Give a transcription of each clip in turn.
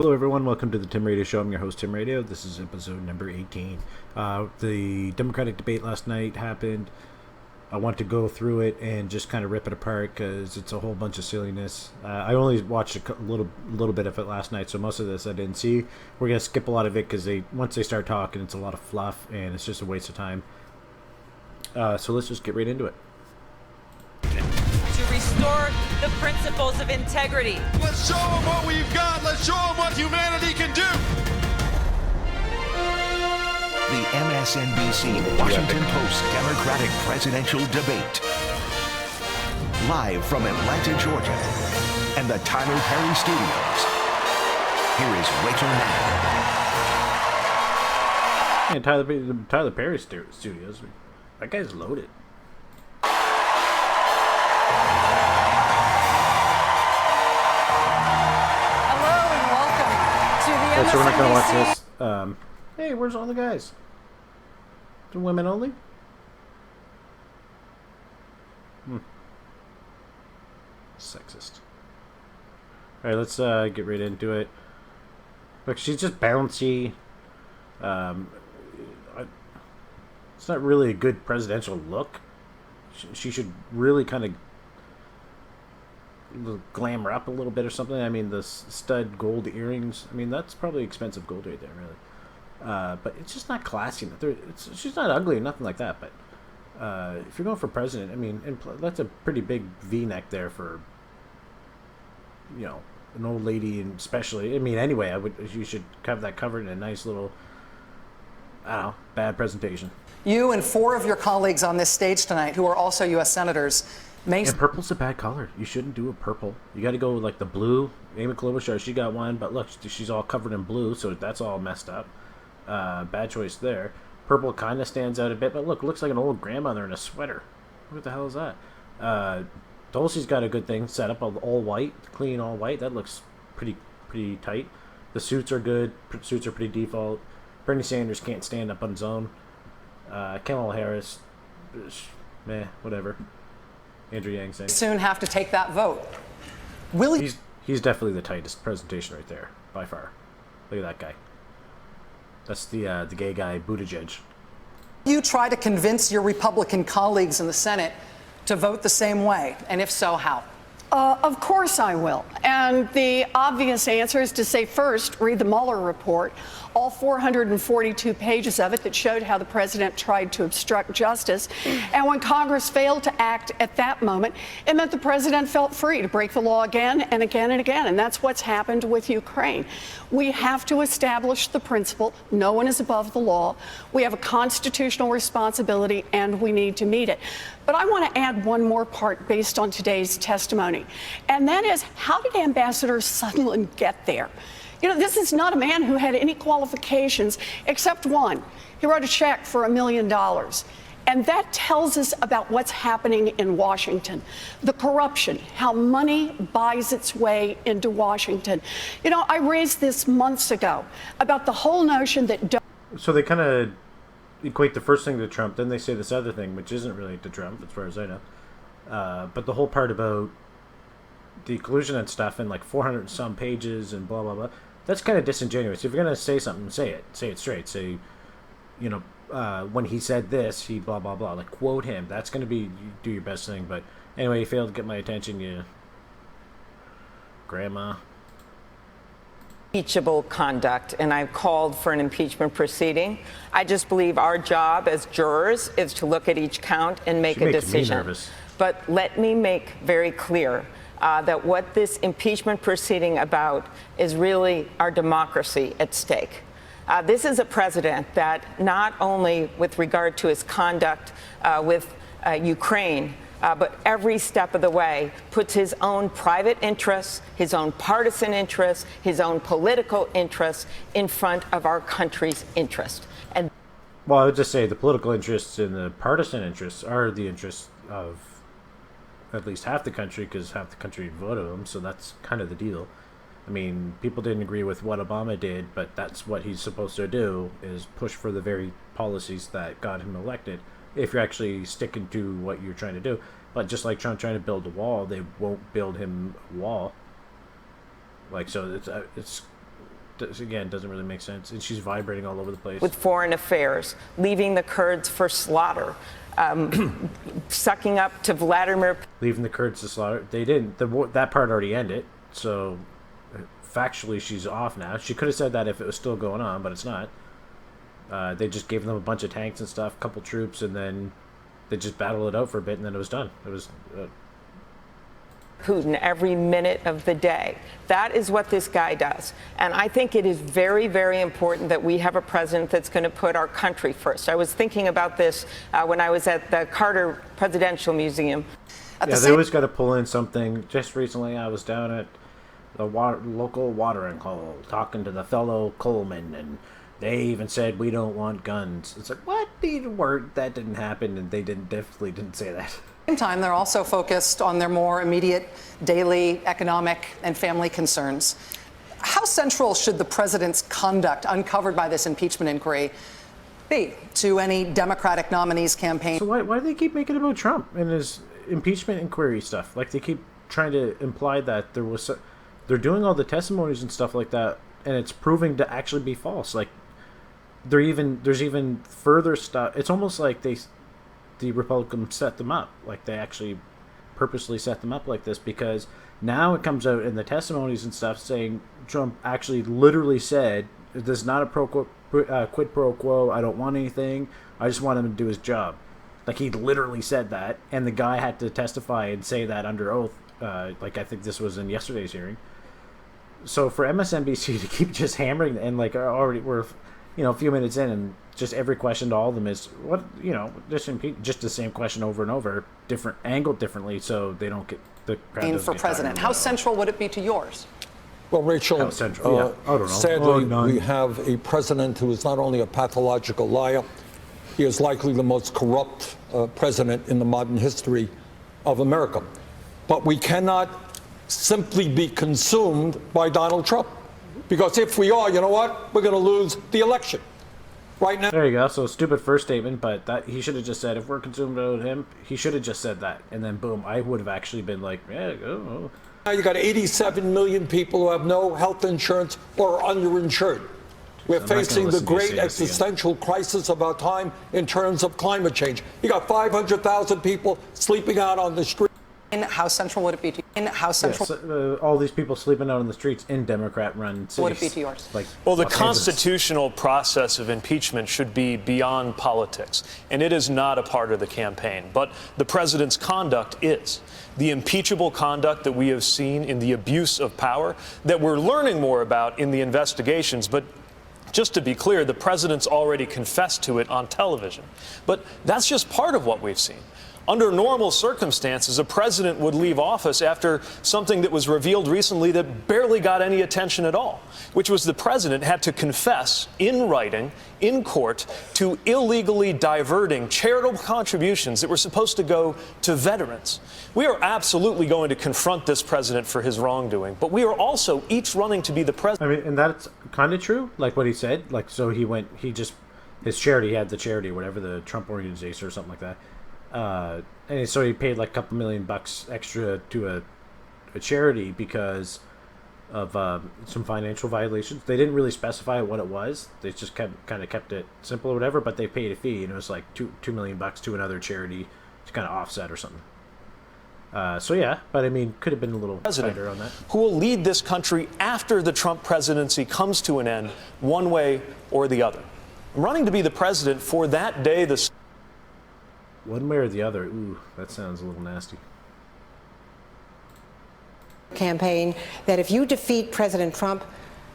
Hello, everyone. Welcome to the Tim Radio Show. I'm your host, Tim Radio. This is episode number 18. The Democratic debate last night happened. I want to go through it and just kind of rip it apart because it's a whole bunch of silliness. I only watched a little bit of it last night, so most of this I didn't see. We're gonna skip a lot of it because once they start talking, it's a lot of fluff and it's just a waste of time. So let's just get right into it. To restore the principles of integrity. Let's show them what we've got. Let's show them what humanity can do. The MSNBC Washington Post Democratic presidential debate. Live from Atlanta, Georgia, and the Tyler Perry Studios. Here is Rachel Maddow. And Tyler Perry Studios. That guy's loaded. So we're not going to watch this. Hey, where's all the guys? The women only? Sexist. Alright, let's get right into it. Look, she's just bouncy. It's not really a good presidential look. She should really kind of glamour up a little bit or something. I mean, the stud gold earrings. I mean, that's probably expensive gold right there, really. But it's just not classy enough. She's not ugly or nothing like that. But if you're going for president, I mean, that's a pretty big V-neck there for, you know, an old lady, and especially. I mean, anyway, you should have that covered in a nice little, I don't know, bad presentation. You and 4 of your colleagues on this stage tonight, who are also U.S. senators. And purple's a bad color. You shouldn't do a purple. You got to go with like the blue. Amy Klobuchar, she got one, but look, she's all covered in blue, so that's all messed up. Bad choice there. Purple kind of stands out a bit, but look, looks like an old grandmother in a sweater. What the hell is that? Tulsi's got a good thing set up, all white, clean all white. That looks pretty tight. The suits are good. Suits are pretty default. Bernie Sanders can't stand up on his own. Kamala Harris, meh, whatever. Andrew Yang saying soon have to take that vote. Will you? He's definitely the tightest presentation right there, by far. Look at that guy. That's the gay guy, Buttigieg. You try to convince your Republican colleagues in the Senate to vote the same way, and if so, how? Of course I will. And the obvious answer is to say first, read the Mueller report, all 442 pages of it that showed how the president tried to obstruct justice. And when Congress failed to act at that moment, it meant the president felt free to break the law again and again and again. And that's what's happened with Ukraine. We have to establish the principle, no one is above the law. We have a constitutional responsibility and we need to meet it. But I want to add one more part based on today's testimony. And that is, how did Ambassador Sondland get there? You know, this is not a man who had any qualifications except one. He wrote a check for $1 million. And that tells us about what's happening in Washington. The corruption, how money buys its way into Washington. You know, I raised this months ago about the whole notion that... So they kind of equate the first thing to Trump, then they say this other thing, which isn't really to Trump, as far as I know. But the whole part about the collusion and stuff, and like 400 and some pages and blah, blah, blah, that's kind of disingenuous. If you're going to say something, say it. Say it straight. Say, you know, when he said this, he blah, blah, blah. Like, quote him. That's going to be, you do your best thing. But anyway, you failed to get my attention, you grandma. Impeachable conduct, and I've called for an impeachment proceeding. I just believe our job as jurors is to look at each count and make a decision. Me nervous. But let me make very clear that what this impeachment proceeding about is really our democracy at stake. This is a president that not only with regard to his conduct with Ukraine, but every step of the way puts his own private interests, his own partisan interests, his own political interests in front of our country's interest. And well, I would just say the political interests and the partisan interests are the interests of at least half the country, because half the country voted him, so that's kind of the deal. I mean, people didn't agree with what Obama did, but that's what he's supposed to do, is push for the very policies that got him elected, if you're actually sticking to what you're trying to do. But just like Trump trying to build a wall, they won't build him a wall. Like, so it's again, doesn't really make sense. And she's vibrating all over the place. With foreign affairs, leaving the Kurds for slaughter, sucking up to Vladimir. Leaving the Kurds to slaughter. They didn't. That part already ended. So factually, she's off now. She could have said that if it was still going on, but it's not. They just gave them a bunch of tanks and stuff, a couple troops, and then they just battled it out for a bit, and then it was done. It was. Putin every minute of the day. That is what this guy does. And I think it is very, very important that we have a president that's going to put our country first. I was thinking about this when I was at the Carter Presidential Museum. They always got to pull in something. Just recently, I was down at the local watering hole talking to the fellow Coleman, and they even said, we don't want guns. It's like, what? That didn't happen, and they definitely didn't say that. Same time, they're also focused on their more immediate daily economic and family concerns. How central should the president's conduct uncovered by this impeachment inquiry be to any Democratic nominee's campaign? So why do they keep making it about Trump and his impeachment inquiry stuff? Like, they keep trying to imply that they're doing all the testimonies and stuff like that, and it's proving to actually be false. Like, there's even further stuff. It's almost like the Republicans set them up. Like, they actually purposely set them up like this, because now it comes out in the testimonies and stuff saying Trump actually literally said, this is not a quid pro quo. I don't want anything. I just want him to do his job. Like, he literally said that, and the guy had to testify and say that under oath. Like, I think this was in yesterday's hearing. So for MSNBC to keep just hammering, and like already we're, a few minutes in, and just every question to all of them is what, just the same question over and over, different angled differently, so they don't get the crowd for president. How central would it be to yours? Well, Rachel, I don't know. Sadly, we have a president who is not only a pathological liar, he is likely the most corrupt president in the modern history of America. But we cannot simply be consumed by Donald Trump. Because if we are, you know what? We're going to lose the election. Right now. There you go. So stupid first statement, but that he should have just said, if we're consumed with him, he should have just said that. And then boom, I would have actually been like, yeah, go. Now you got 87 million people who have no health insurance or are underinsured. We're facing the great existential crisis of our time in terms of climate change. You got 500,000 people sleeping out on the street. And how central would it be to you? Yes, all these people sleeping out on the streets in Democrat-run cities. Would it be to yours? Well, the constitutional process of impeachment should be beyond politics, and it is not a part of the campaign. But the president's conduct is. The impeachable conduct that we have seen in the abuse of power that we're learning more about in the investigations. But just to be clear, the president's already confessed to it on television. But that's just part of what we've seen. Under normal circumstances, a president would leave office after something that was revealed recently that barely got any attention at all, which was the president had to confess in writing, in court, to illegally diverting charitable contributions that were supposed to go to veterans. We are absolutely going to confront this president for his wrongdoing, but we are also each running to be the president. I mean, and that's kind of true, like what he said. Like, so his charity, he had the charity, whatever, the Trump organization or something like that. And so he paid like a couple $1 million extra to a charity because of some financial violations. They didn't really specify what it was. They just kind of kept it simple or whatever, but they paid a fee, and it was like $2 million to another charity to kind of offset or something. So yeah, but I mean, could have been a little tighter on that. Who will lead this country after the Trump presidency comes to an end, one way or the other. I'm running to be the president for that day. One way or the other. Ooh, that sounds a little nasty. Campaign that if you defeat President Trump,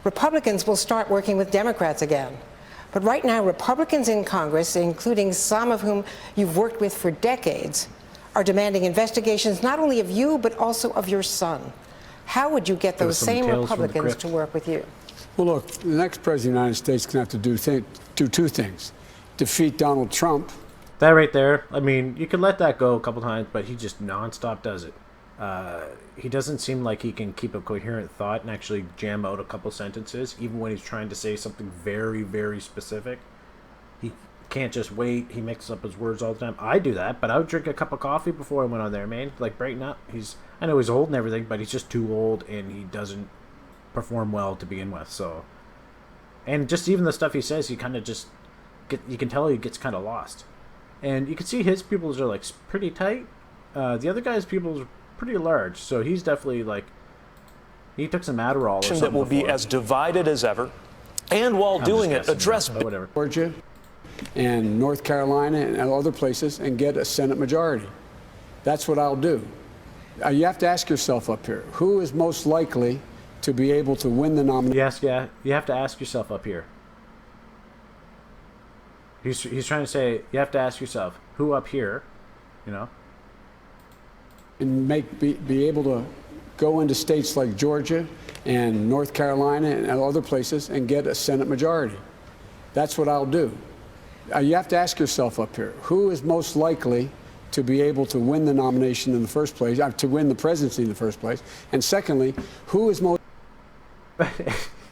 Republicans will start working with Democrats again. But right now, Republicans in Congress, including some of whom you've worked with for decades, are demanding investigations not only of you, but also of your son. How would you get those same Republicans to work with you? Well, look, the next president of the United States is going to have to do two things. Defeat Donald Trump. That right there, I mean, you could let that go a couple times, but he just nonstop does it. He doesn't seem like he can keep a coherent thought and actually jam out a couple sentences, even when he's trying to say something very, very specific. He can't just wait. He mixes up his words all the time. I do that, but I would drink a cup of coffee before I went on there, man. Like, brighten up. I know he's old and everything, but he's just too old, and he doesn't perform well to begin with. So And just even the stuff he says, you kind of just you can tell he gets kind of lost. And you can see his pupils are like pretty tight. The other guy's pupils are pretty large, so he's definitely like, he took some Adderall or something. That will be as divided as ever, and while doing it, address whatever. Georgia and North Carolina and other places and get a Senate majority. That's what I'll do. You have to ask yourself up here, who is most likely to be able to win the nomination? Yes, yeah. You have to ask yourself up here. He's trying to say you have to ask yourself who up here, you know, and be able to go into states like Georgia and North Carolina and other places and get a Senate majority. That's what I'll do. You have to ask yourself up here, who is most likely to be able to win the nomination in the first place, to win the presidency in the first place? And secondly, who is most...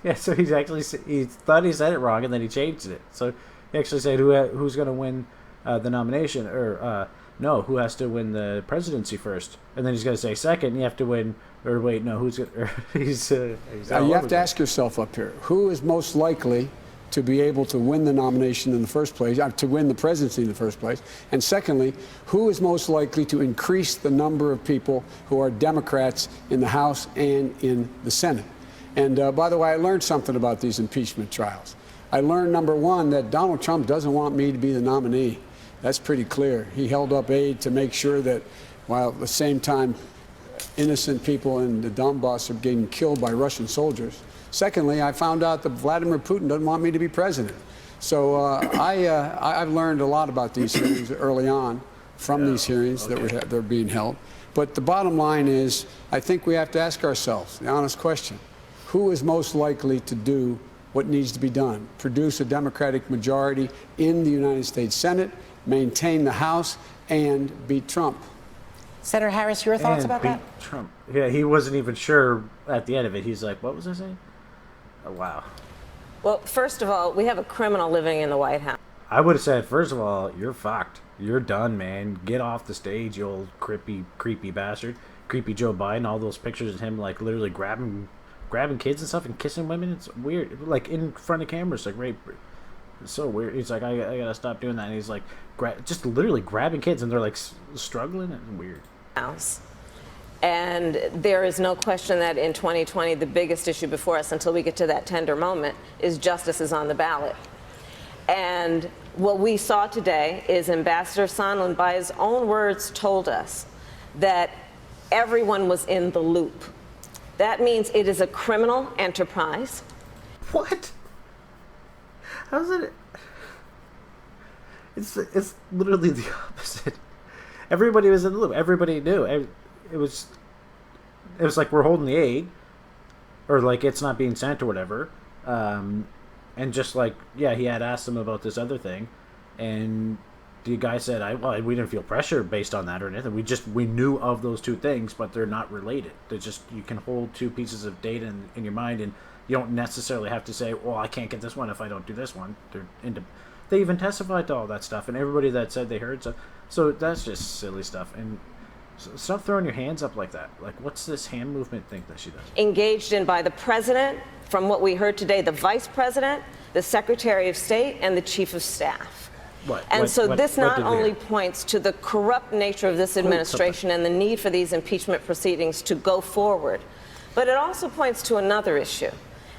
Yeah, so he thought he said it wrong, and then he changed it. So he actually said who's going to win the nomination, or no, who has to win the presidency first, and then he's going to say second. You have to win, or wait, no, who's he's you have to ask yourself up here, who is most likely to be able to win the nomination in the first place, to win the presidency in the first place, and secondly, who is most likely to increase the number of people who are Democrats in the House and in the Senate. And by the way, I learned something about these impeachment trials. I learned, number one, that Donald Trump doesn't want me to be the nominee. That's pretty clear. He held up aid to make sure that, while at the same time innocent people in the Donbass are getting killed by Russian soldiers. Secondly, I found out that Vladimir Putin doesn't want me to be president. So I've learned a lot about these hearings early on from these hearings that are being held. But the bottom line is, I think we have to ask ourselves the honest question. Who is most likely to do what needs to be done? Produce a Democratic majority in the United States Senate, maintain the House, and beat Trump. Senator Harris, your thoughts about that? Trump. Yeah, he wasn't even sure at the end of it. He's like, what was I saying? Oh, wow. Well, first of all, we have a criminal living in the White House. I would have said, first of all, you're fucked. You're done, man. Get off the stage, you old creepy bastard. Creepy Joe Biden, all those pictures of him, like, literally grabbing kids and stuff and kissing women. It's weird. Like, in front of cameras, like, rape. It's so weird. He's like, I gotta stop doing that. And he's like, just literally grabbing kids, and they're, like, struggling. It's weird. House. And there is no question that in 2020, the biggest issue before us, until we get to that tender moment, is justice is on the ballot. And what we saw today is Ambassador Sondland, by his own words, told us that everyone was in the loop. That means it is a criminal enterprise. What? How's it? It's literally the opposite. Everybody was in the loop. Everybody knew. It was like we're holding the aid, or like it's not being sent or whatever. And just like, yeah, he had asked him about this other thing, and the guy said, we didn't feel pressure based on that or anything. We knew of those two things, but they're not related. They're just, you can hold two pieces of data in your mind, and you don't necessarily have to say, well, I can't get this one if I don't do this one. They even testified to all that stuff, and everybody that said they heard stuff. So that's just silly stuff. And stop throwing your hands up like that. Like, what's this hand movement thing that she does? Engaged in by the president, from what we heard today, the vice president, the secretary of state, and the chief of staff. This not only points to the corrupt nature of this administration and the need for these impeachment proceedings to go forward, but it also points to another issue.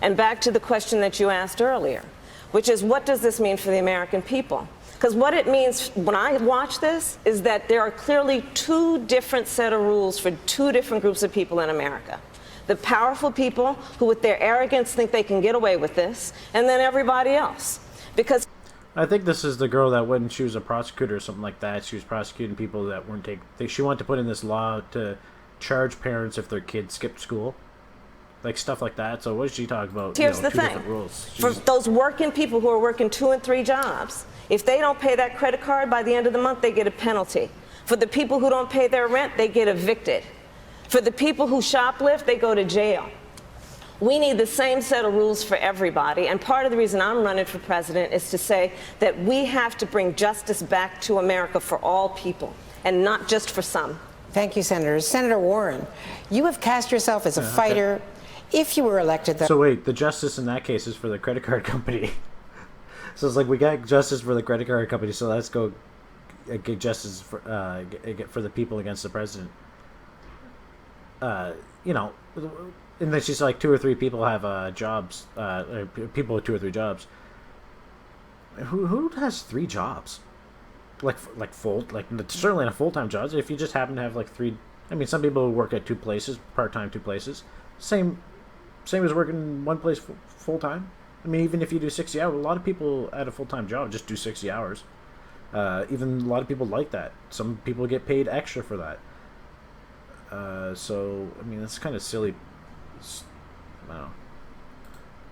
And back to the question that you asked earlier, which is, what does this mean for the American people? Because what it means when I watch this is that there are clearly two different set of rules for two different groups of people in America. The powerful people who, with their arrogance, think they can get away with this, and then everybody else. Because I think this is the girl that when she was a prosecutor or something like that, she was prosecuting people that weren't she wanted to put in this law to charge parents if their kids skipped school. Like stuff like that. So what is she talking about? Here's the thing. For those working people who are working 2 and 3 jobs, if they don't pay that credit card by the end of the month, they get a penalty. For the people who don't pay their rent, they get evicted. For the people who shoplift, they go to jail. We need the same set of rules for everybody. And part of the reason I'm running for president is to say that we have to bring justice back to America for all people and not just for some. Thank you, Senator. Senator Warren, you have cast yourself as a fighter If you were elected, though. So wait, the justice in that case is for the credit card company. So it's like we got justice for the credit card company, so let's go get justice for the people against the president. You know, and then she's like 2 or 3 people have jobs, people with 2 or 3 jobs. Who has 3 jobs? Certainly not a full-time job. If you just happen to have like 3, I mean, some people work at 2 places, part-time 2 places. Same as working one place full-time. I mean, even if you do 60 hours, a lot of people at a full-time job just do 60 hours. Even a lot of people like that. Some people get paid extra for that. So, I mean, that's kind of silly. I don't know.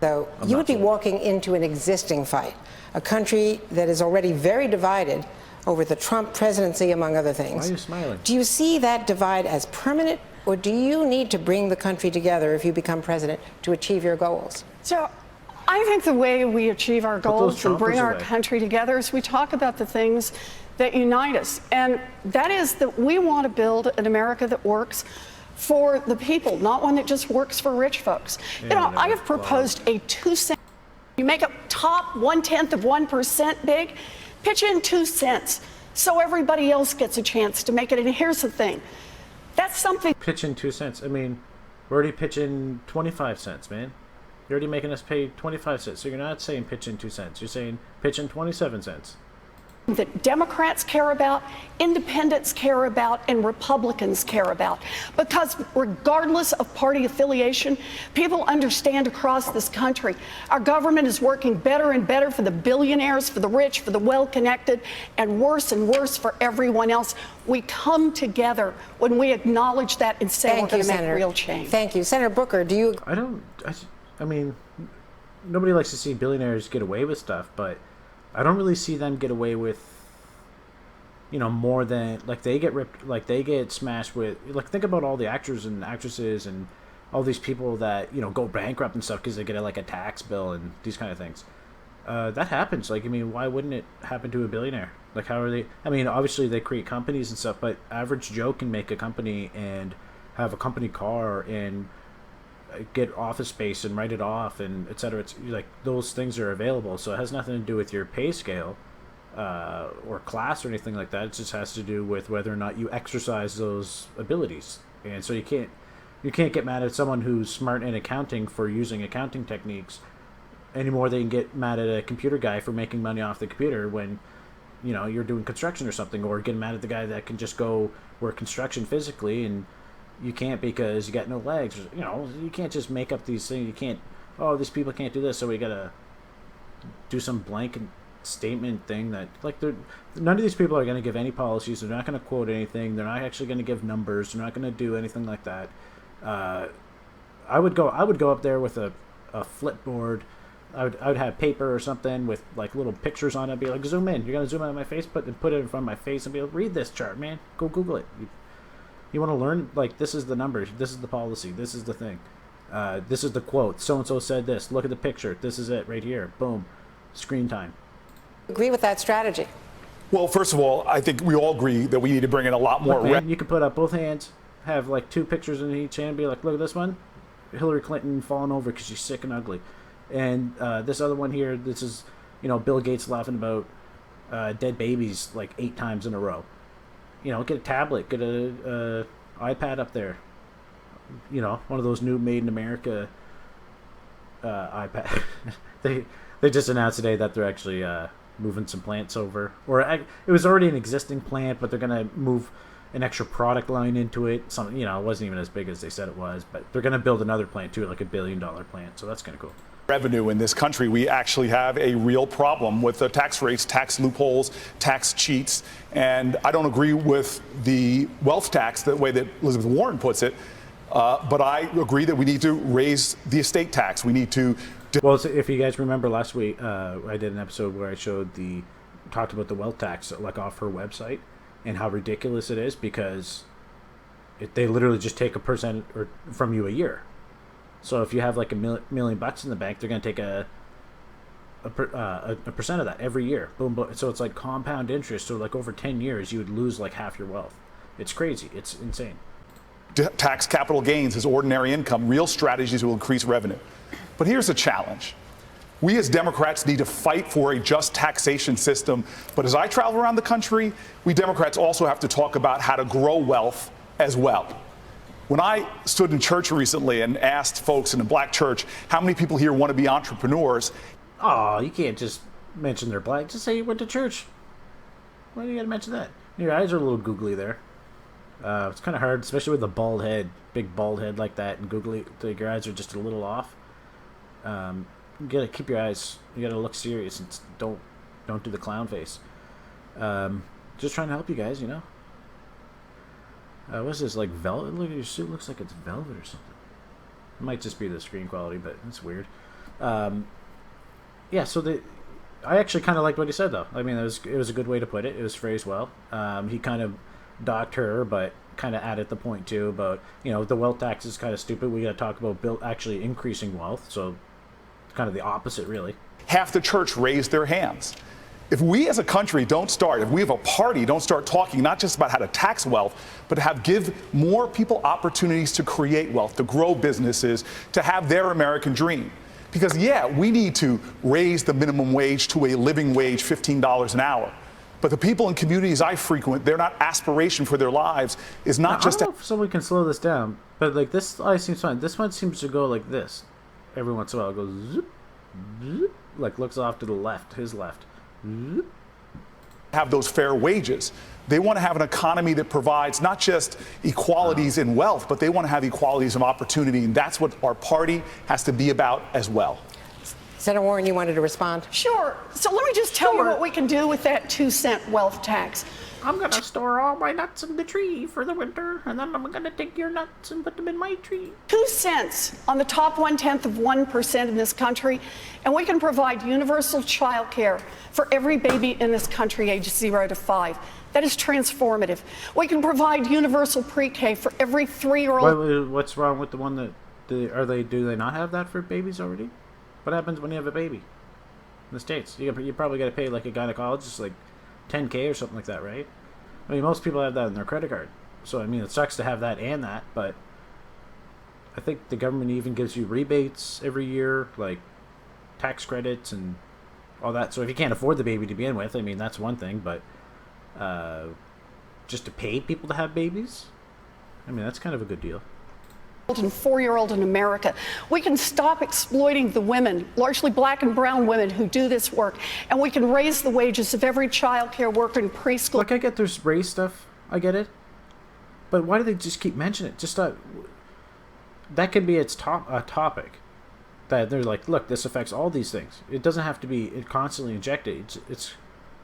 So you would be walking into an existing fight, a country that is already very divided over the Trump presidency, among other things. Why are you smiling? Do you see that divide as permanent, or do you need to bring the country together if you become president to achieve your goals? So I think the way we achieve our goals and bring our away. country together is we talk about the things that unite us. And that is that we want to build an America that works for the people, not one that just works for rich folks. Yeah, you know, I have proposed a 2-cent. You make a top 1/10 of 1% big, pitch in 2 cents so everybody else gets a chance to make it. And here's the thing. That's something. Pitch in 2 cents. I mean, we're already pitching 25 cents, man. You're already making us pay 25 cents. So you're not saying pitch in 2 cents. You're saying pitch in 27 cents. That Democrats care about, independents care about, and Republicans care about. Because regardless of party affiliation, people understand across this country our government is working better and better for the billionaires, for the rich, for the well-connected, and worse for everyone else. We come together when we acknowledge that and say we're going to make real change. Thank you. Senator Booker, do you... I mean, nobody likes to see billionaires get away with stuff, but I don't really see them get away with, you know, more than, like, they get ripped, like, they get smashed with, like, think about all the actors and actresses and all these people that, you know, go bankrupt and stuff because they get, like, a tax bill and these kind of things. That happens. Like, I mean, why wouldn't it happen to a billionaire? Like, how are they, I mean, obviously they create companies and stuff, but average Joe can make a company and have a company car and get office space and write it off and etc. It's like those things are available, so it has nothing to do with your pay scale or class or anything like that. It just has to do with whether or not you exercise those abilities. And so you can't get mad at someone who's smart in accounting for using accounting techniques any more than you can get mad at a computer guy for making money off the computer when, you know, you're doing construction or something, or get mad at the guy that can just go work construction physically and you can't because you got no legs. You know, you can't just make up these things. You can't, oh, these people can't do this, so we gotta do some blanket statement thing that, like, none of these people are going to give any policies. They're not going to quote anything. They're not actually going to give numbers. They're not going to do anything like that. I would go up there with a flipboard. I would have paper or something with like little pictures on it. I'd be like, zoom in. You're gonna zoom in on my face, put it in front of my face, and be like, read this chart, man. Go Google it. You want to learn, like, this is the numbers, this is the policy, this is the thing, this is the quote. So and so said this. Look at the picture. This is it right here. Boom. Screen time. Agree with that strategy? Well, first of all, I think we all agree that we need to bring in a lot more. Look, man, you can put up both hands, have like 2 pictures in each hand, be like, look at this one, Hillary Clinton falling over because she's sick and ugly. And this other one here, this is, you know, Bill Gates laughing about dead babies like 8 times in a row. You know, get a tablet, get a iPad up there. You know, one of those new Made in America iPad. they just announced today that they're actually moving some plants over. Or it was already an existing plant, but they're going to move an extra product line into it. Some, you know, it wasn't even as big as they said it was, but they're going to build another plant too, like $1 billion plant. So that's kind of cool. Revenue in this country, we actually have a real problem with the tax rates, tax loopholes, tax cheats, and I don't agree with the wealth tax the way that Elizabeth Warren puts it, but I agree that we need to raise the estate tax. We need to. Well, so if you guys remember last week, I did an episode where I talked about the wealth tax, like off her website, and how ridiculous it is because they literally just take a percent from you a year. So if you have like $1 million in the bank, they're going to take a percent of that every year. Boom, boom. So it's like compound interest. So like over 10 years, you would lose like half your wealth. It's crazy. It's insane. tax capital gains as ordinary income, real strategies will increase revenue. But here's the challenge. We as Democrats need to fight for a just taxation system. But as I travel around the country, we Democrats also have to talk about how to grow wealth as well. When I stood in church recently and asked folks in a black church, how many people here want to be entrepreneurs? Oh, you can't just mention they're black. Just say you went to church. Why do you got to mention that? Your eyes are a little googly there. It's kind of hard, especially with a bald head, big bald head like that, and googly. Your eyes are just a little off. You gotta keep your eyes. You gotta look serious and don't do the clown face. Just trying to help you guys, you know. What's this, like velvet? Look at your suit. Looks like it's velvet or something. It might just be the screen quality, but it's weird. Yeah. So I actually kind of liked what he said, though. I mean, it was a good way to put it. It was phrased well. He kind of docked her, but kind of added the point too about, you know, the wealth tax is kind of stupid. We got to talk about actually increasing wealth. So kind of the opposite, really. Half the church raised their hands. If we as a country don't start, if we have a party don't start talking not just about how to tax wealth, but to give more people opportunities to create wealth, to grow businesses, to have their American dream. Because, yeah, we need to raise the minimum wage to a living wage, $15 an hour. But the people in communities I frequent, their not aspiration for their lives is not now, just. I don't know if someone can slow this down, but like this, I seems fine. This one seems to go like this. Every once in a while, it goes zoop, zoop, like looks off to the left, his left. Zoop. Have those fair wages. They want to have an economy that provides not just equalities in wealth, but they want to have equalities of opportunity, and that's what our party has to be about as well. Senator Warren, you wanted to respond? Sure. So let me just tell you what we can do with that 2-cent wealth tax. I'm going to store all my nuts in the tree for the winter, and then I'm going to take your nuts and put them in my tree. 2 cents on the top 0.1% in this country, and we can provide universal child care for every baby in this country aged 0 to 5. That is transformative. We can provide universal pre-K for every 3-year-old. What's wrong with the one that do they not have that for babies already? What happens when you have a baby in the States? You probably got to pay like a gynecologist like $10K or something like that, right? I mean, most people have that in their credit card. So, I mean, it sucks to have that and that, but I think the government even gives you rebates every year, like tax credits and all that. So if you can't afford the baby to begin with, I mean, that's one thing, but just to pay people to have babies, I mean, that's kind of a good deal. And 4-year-old in America. We can stop exploiting the women, largely black and brown women, who do this work, and we can raise the wages of every child care worker in preschool. Look, I get there's race stuff. I get it. But why do they just keep mentioning it? Just that could be its topic. That they're like, look, this affects all these things. It doesn't have to be constantly injected. It's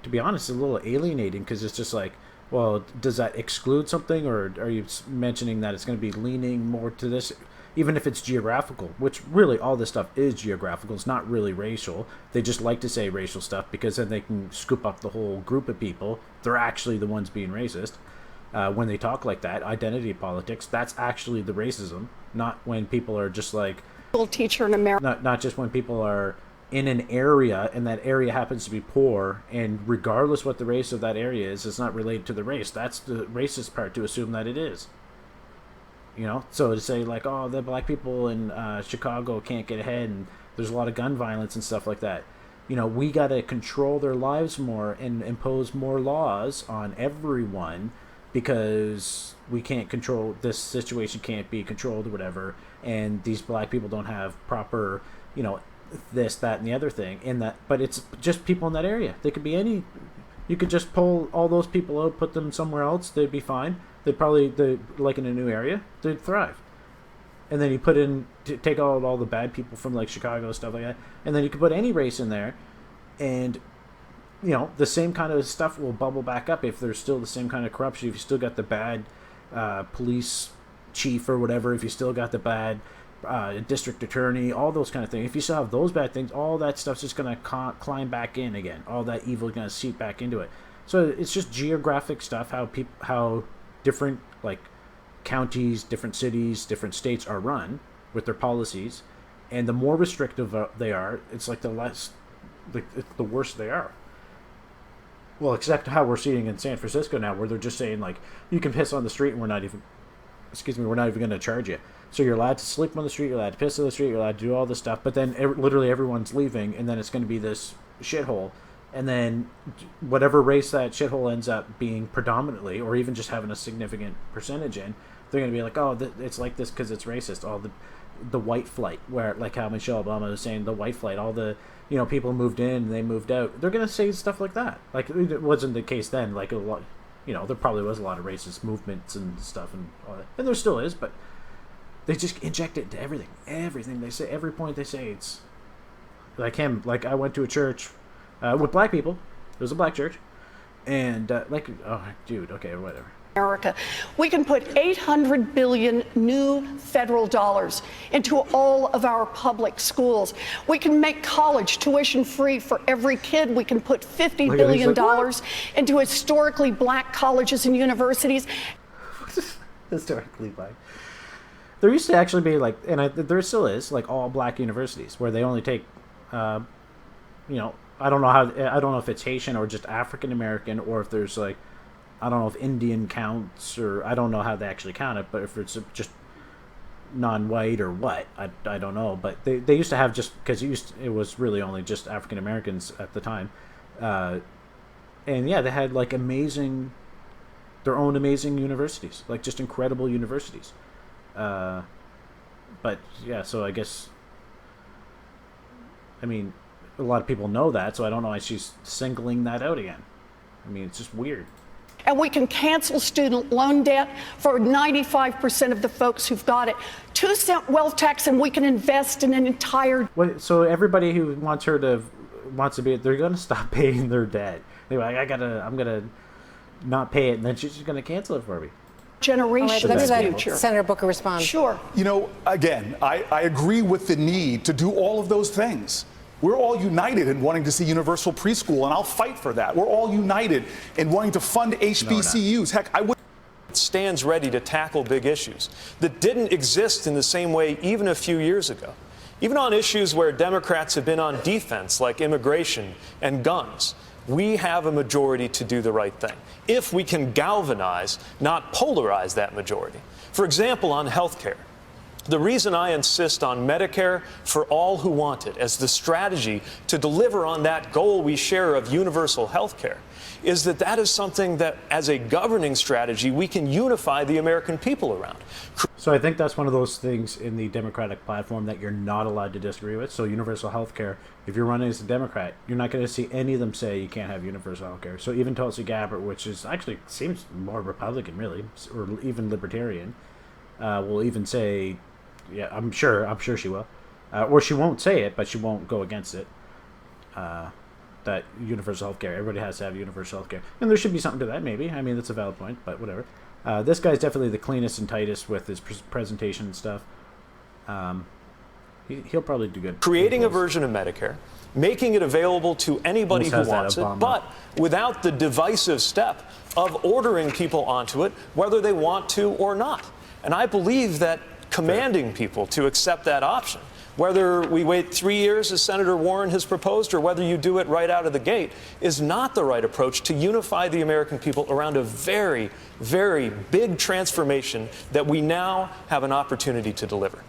to be honest, a little alienating because it's just like, well, does that exclude something, or are you mentioning that it's going to be leaning more to this, even if it's geographical, which really all this stuff is geographical. It's not really racial. They just like to say racial stuff because then they can scoop up the whole group of people. They're actually the ones being racist. When they talk like that, identity politics, that's actually the racism, not when people are just like... Teacher in America. Not just when people are in an area and that area happens to be poor, and regardless what the race of that area is, it's not related to the race. That's the racist part, to assume that it is. You know, so to say like, oh, the black people in Chicago can't get ahead and there's a lot of gun violence and stuff like that. You know, we got to control their lives more and impose more laws on everyone because we can't control, this situation can't be controlled or whatever, and these black people don't have proper, you know, this, that, and the other thing in that. But it's just people in that area. They could be any, you could just pull all those people out, put them somewhere else, they'd be fine. They'd like in a new area, they'd thrive. And then you put in, take out all the bad people from like Chicago, stuff like that, and then you could put any race in there, and you know, the same kind of stuff will bubble back up if there's still the same kind of corruption. If you still got the bad police chief or whatever, if you still got the bad district attorney, all those kind of things. If you still have those bad things, all that stuff's just going to climb back in again. All that evil is going to seep back into it. So it's just geographic stuff, how different like counties, different cities, different states are run with their policies, and the more restrictive they are, it's like the worse they are. Well, except how we're seeing in San Francisco now, where they're just saying like, you can piss on the street and we're not even excuse me, we're not even going to charge you. So you're allowed to sleep on the street, you're allowed to piss on the street, you're allowed to do all this stuff, but then literally everyone's leaving, and then it's going to be this shithole. And then whatever race that shithole ends up being predominantly, or even just having a significant percentage in, they're going to be like, oh, it's like this because it's racist. All the white flight, where, like how Michelle Obama was saying, the white flight, all the, people moved in and they moved out. They're going to say stuff like that. Like, it wasn't the case then. Like, a lot, there probably was a lot of racist movements and stuff, and all that. And there still is, but they just inject it into everything. Everything they say, every point they say, it's like him. Like, I went to a church with black people. It was a black church. And, oh, dude, okay, whatever. America. We can put $800 billion new federal dollars into all of our public schools. We can make college tuition free for every kid. We can put $50 billion into historically black colleges and universities. Historically black. There used to actually be there still is all black universities where they only take, I don't know if it's Haitian or just African American, or if there's I don't know if Indian counts, or I don't know how they actually count it, but if it's just non-white or what, I don't know. But they used to have, just because it was really only just African Americans at the time, and yeah, they had their own amazing universities, just incredible universities. But yeah, so I guess, a lot of people know that, so I don't know why she's singling that out again. It's just weird. And we can cancel student loan debt for 95% of the folks who've got it. 2-cent wealth tax, and we can invest in an entire... So everybody who wants to be, they're going to stop paying their debt. They're like, I'm going to not pay it, and then she's just going to cancel it for me. Generation. Let me let Senator Booker respond. Sure. Again, I agree with the need to do all of those things. We're all united in wanting to see universal preschool, and I'll fight for that. We're all united in wanting to fund HBCUs. Heck, I would. It stands ready to tackle big issues that didn't exist in the same way even a few years ago. Even on issues where Democrats have been on defense, like immigration and guns, we have a majority to do the right thing, if we can galvanize, not polarize that majority. For example, on health care. The reason I insist on Medicare for all who want it as the strategy to deliver on that goal we share of universal health care is that is something that, as a governing strategy, we can unify the American people around. So I think that's one of those things in the Democratic platform that you're not allowed to disagree with. So universal health care, if you're running as a Democrat, you're not going to see any of them say you can't have universal health care. So even Tulsi Gabbard, which is actually seems more Republican, really, or even libertarian, will even say, yeah, I'm sure she will, or she won't say it, but she won't go against it. That universal health care, everybody has to have universal health care, and there should be something to that. Maybe, that's a valid point, but whatever. This guy's definitely the cleanest and tightest with his presentation and stuff. He'll probably do good. Creating a version of Medicare, making it available to anybody who wants it, but without the divisive step of ordering people onto it, whether they want to or not. And I believe that commanding people to accept that option, whether we wait 3 years as Senator Warren has proposed, or whether you do it right out of the gate, is not the right approach to unify the American people around a very, very big transformation that we now have an opportunity to deliver.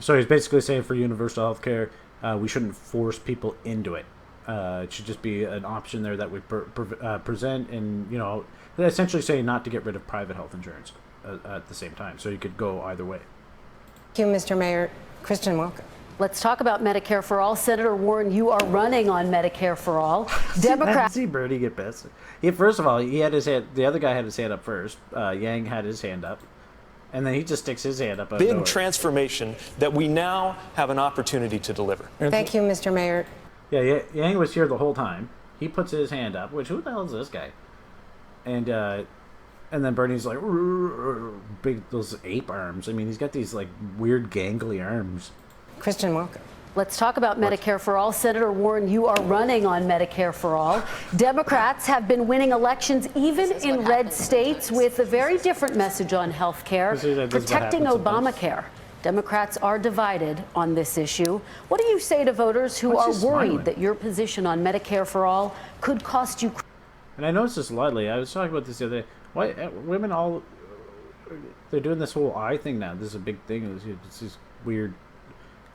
So he's basically saying for universal health care, we shouldn't force people into it. It should just be an option there that we present, and essentially saying not to get rid of private health insurance at the same time. So you could go either way. Thank you, Mr. Mayor. Kristen Welker. Let's talk about Medicare for all. Senator Warren, you are running on Medicare for all. Democrats. See Bernie get pissed. First of all, he had his hand. The other guy had his hand up first. Yang had his hand up, and then he just sticks his hand up. Big transformation that we now have an opportunity to deliver. Thank you, Mr. Mayor. Yeah, Yang was here the whole time. He puts his hand up. Which, who the hell is this guy? And then Bernie's like, big, those ape arms. He's got these weird gangly arms. Kristen Welker. Let's talk about Medicare for all. Senator Warren, you are running on Medicare for all. Democrats have been winning elections even in red states with a very different message on health care, protecting Obamacare. Democrats are divided on this issue. What do you say to voters who are worried that your position on Medicare for all could cost you? And I noticed this lightly. I was talking about this the other day. Why women all They're doing this whole eye thing now. This is a big thing. It's this weird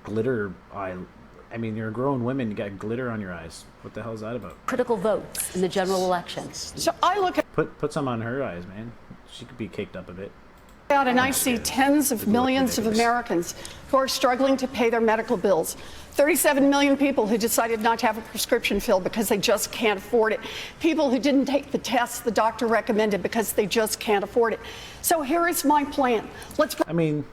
glitter eye. I mean, you're a grown woman. You got glitter on your eyes. What the hell is that about? Critical votes in the general election. So I look at Put some on her eyes, man. She could be caked up a bit. out and I see tens of millions of Americans who are struggling to pay their medical bills. 37 million people who decided not to have a prescription filled because they just can't afford it. People who didn't take the tests the doctor recommended because they just can't afford it. So here is my plan. Let's pretty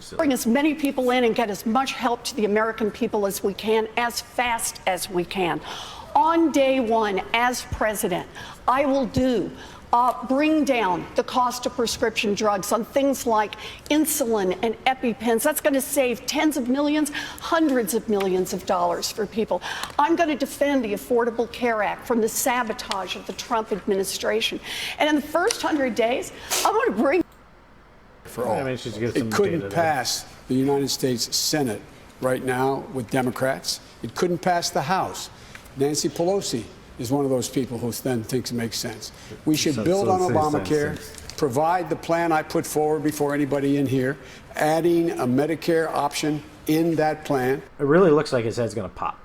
silly. Bring as many people in and get as much help to the American people as we can, as fast as we can. On day one, as president, I will bring down the cost of prescription drugs on things like insulin and EpiPens. That's going to save tens of millions, hundreds of millions of dollars for people. I'm going to defend the Affordable Care Act from the sabotage of the Trump administration. And in the first 100 days, I'm going to bring for all. I mean, It couldn't pass the United States Senate right now with Democrats. It couldn't pass the House. Nancy Pelosi is one of those people who then thinks it makes sense. We should build on Obamacare, provide the plan I put forward before anybody in here, adding a Medicare option in that plan. It really looks like his head's going to pop.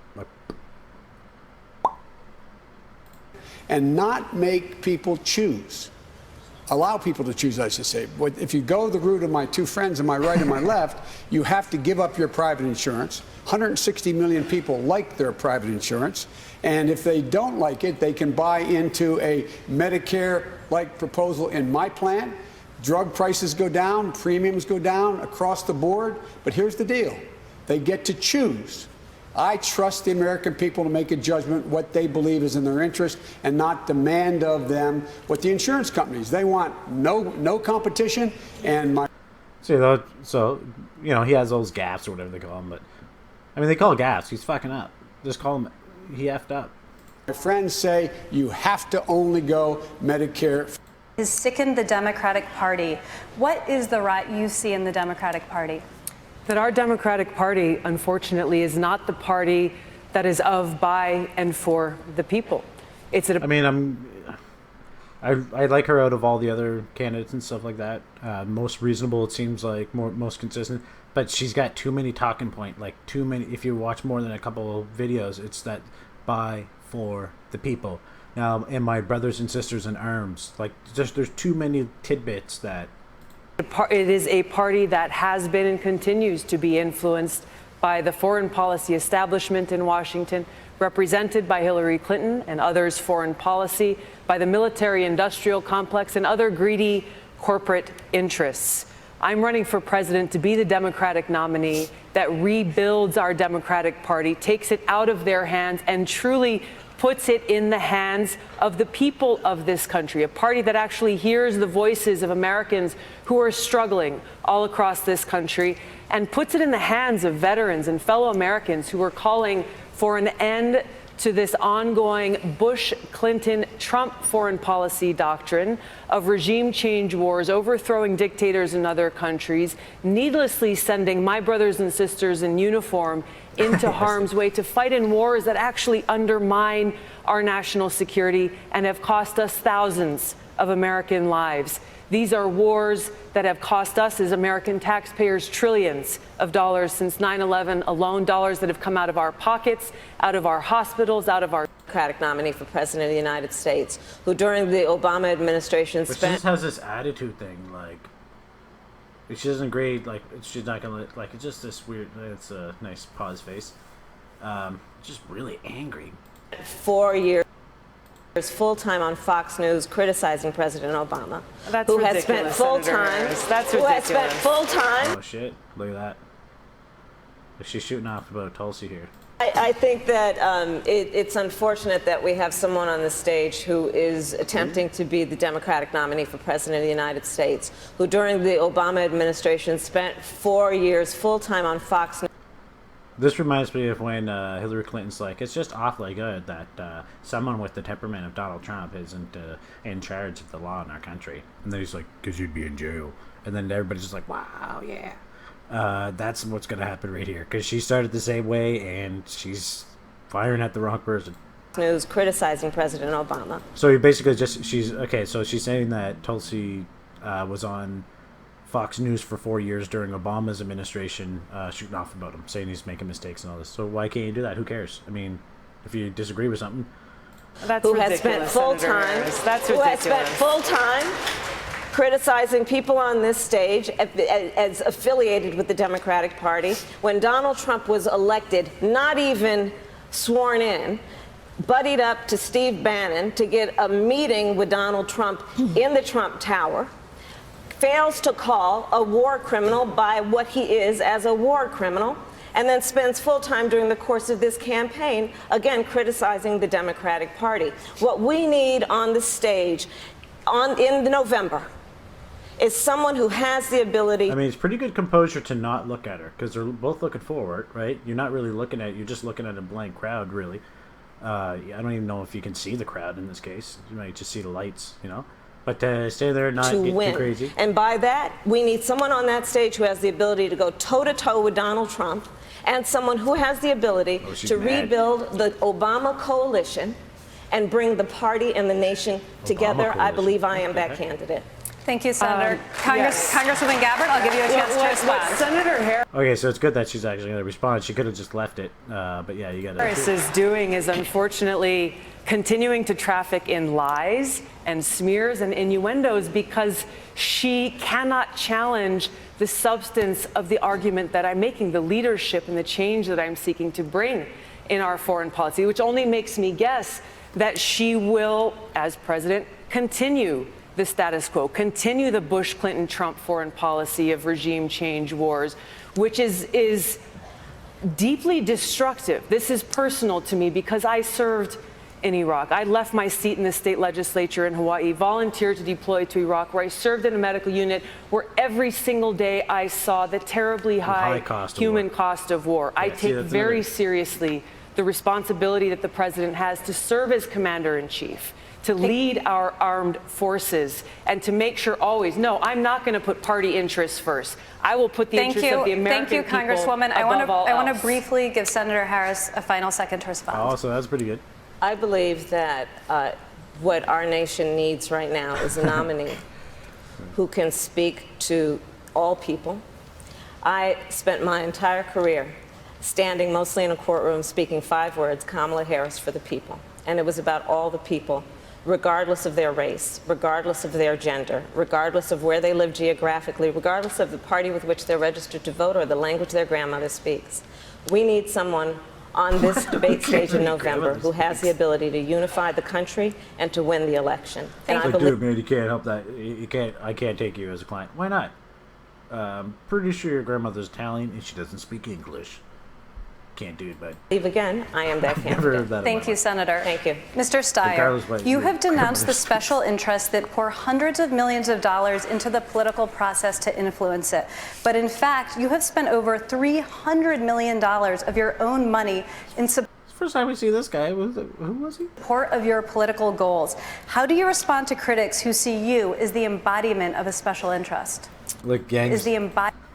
And not make people choose. Allow people to choose, I should say. But if you go the route of my two friends on my right and my left, you have to give up your private insurance. 160 million people like their private insurance. And if they don't like it, they can buy into a Medicare-like proposal in my plan. Drug prices go down, premiums go down across the board. But here's the deal. They get to choose. I trust the American people to make a judgment what they believe is in their interest and not demand of them what the insurance companies. They want no competition. And so he has those gaffes or whatever they call them, but I mean they call it gaffes. He's fucking up. Just call him. He effed up. My friends say you have to only go Medicare. Has sickened the Democratic Party. What is the rot you see in the Democratic Party? That our Democratic Party, unfortunately, is not the party that is of, by, and for the people. I like her out of all the other candidates and stuff like that. Most reasonable, it seems like, most consistent. But she's got too many talking points, like too many. If you watch more than a couple of videos, it's that by, for the people. Now, and my brothers and sisters in arms, like there's too many tidbits that. It is a party that has been and continues to be influenced by the foreign policy establishment in Washington, represented by Hillary Clinton and others' foreign policy, by the military-industrial complex and other greedy corporate interests. I'm running for president to be the Democratic nominee that rebuilds our Democratic Party, takes it out of their hands, and truly puts it in the hands of the people of this country, a party that actually hears the voices of Americans who are struggling all across this country, and puts it in the hands of veterans and fellow Americans who are calling for an end to this ongoing Bush, Clinton, Trump foreign policy doctrine of regime change wars, overthrowing dictators in other countries, needlessly sending my brothers and sisters in uniform into harm's way to fight in wars that actually undermine our national security and have cost us thousands of American lives. These are wars that have cost us as American taxpayers trillions of dollars since 9/11 alone, dollars that have come out of our pockets, out of our hospitals, out of our Democratic nominee for president of the United States, who during the Obama administration But she just has this attitude thing, like if she doesn't agree, like she's not gonna like. It's just this weird. It's a nice pause face. Just really angry. 4 years full-time on Fox News criticizing President Obama, That's who ridiculous, has spent full-time. Senator. That's who ridiculous. has spent full-time. Oh shit! Look at that. She's shooting off about Tulsi here. I think that it's unfortunate that we have someone on the stage who is attempting to be the Democratic nominee for president of the United States, who during the Obama administration spent 4 years full-time on Fox News. This reminds me of when Hillary Clinton's like, it's just awfully good that someone with the temperament of Donald Trump isn't in charge of the law in our country. And then he's like, because you'd be in jail. And then everybody's just like, wow, yeah. That's what's going to happen right here. Because she started the same way, and she's firing at the wrong person. News criticizing President Obama. So you basically just, she's saying that Tulsi was on Fox News for 4 years during Obama's administration, shooting off about him, saying he's making mistakes and all this. So why can't you do that? Who cares? I mean, if you disagree with something. That's who ridiculous, has spent full Senator time, Harris. That's who ridiculous. has spent full time criticizing people on this stage as affiliated with the Democratic Party. When Donald Trump was elected, not even sworn in, buddied up to Steve Bannon to get a meeting with Donald Trump in the Trump Tower, fails to call a war criminal by what he is as a war criminal, and then spends full time during the course of this campaign, again, criticizing the Democratic Party. What we need on the stage in November is someone who has the ability. I mean, it's pretty good composure to not look at her, because they're both looking forward, right? You're not really looking at, you're just looking at a blank crowd, really. I don't even know if you can see the crowd in this case. You might just see the lights, you know? But stay there and not get too crazy. And by that, we need someone on that stage who has the ability to go toe-to-toe with Donald Trump, and someone who has the ability to rebuild the Obama coalition and bring the party and the nation together. I believe I am that candidate. Thank you, Senator. Congresswoman Gabbard, I'll give you a chance to respond. Senator Harris. Okay, so it's good that she's actually going to respond. She could have just left it, but yeah, you got to. Harris is doing is unfortunately continuing to traffic in lies and smears and innuendos because she cannot challenge the substance of the argument that I'm making, the leadership and the change that I'm seeking to bring in our foreign policy, which only makes me guess that she will, as president, continue the status quo, continue the Bush-Clinton-Trump foreign policy of regime change wars, which is deeply destructive. This is personal to me because I served in Iraq. I left my seat in the state legislature in Hawaii, volunteered to deploy to Iraq, where I served in a medical unit where every single day I saw the terribly high human cost of war. I take very seriously the responsibility that the president has to serve as commander-in-chief, to lead our armed forces, and to make sure always, no, I'm not going to put party interests first. I will put the interests of the American people above all else. Thank you, Congresswoman. I want to briefly give Senator Harris a final second to respond. Oh, so that's pretty good. I believe that what our nation needs right now is a nominee who can speak to all people. I spent my entire career standing mostly in a courtroom speaking 5 words, Kamala Harris for the people. And it was about all the people, regardless of their race, regardless of their gender, regardless of where they live geographically, regardless of the party with which they're registered to vote or the language their grandmother speaks. We need someone on this debate stage in November who has the ability to unify the country and to win the election. And I believe, dude, man, you can't help that. You can't. I can't take you as a client. Why not? Pretty sure your grandmother's Italian and she doesn't speak English. Can't do it, but again, I am that candidate. Thank you, Senator. Thank you. Mr. Steyer, you have denounced the special interests that pour hundreds of millions of dollars into the political process to influence it. But in fact, you have spent over $300 million of your own money in First time we see this guy. Who was he? Support of your political goals. How do you respond to critics who see you as the embodiment of a special interest? Like gangs. Is the embodiment.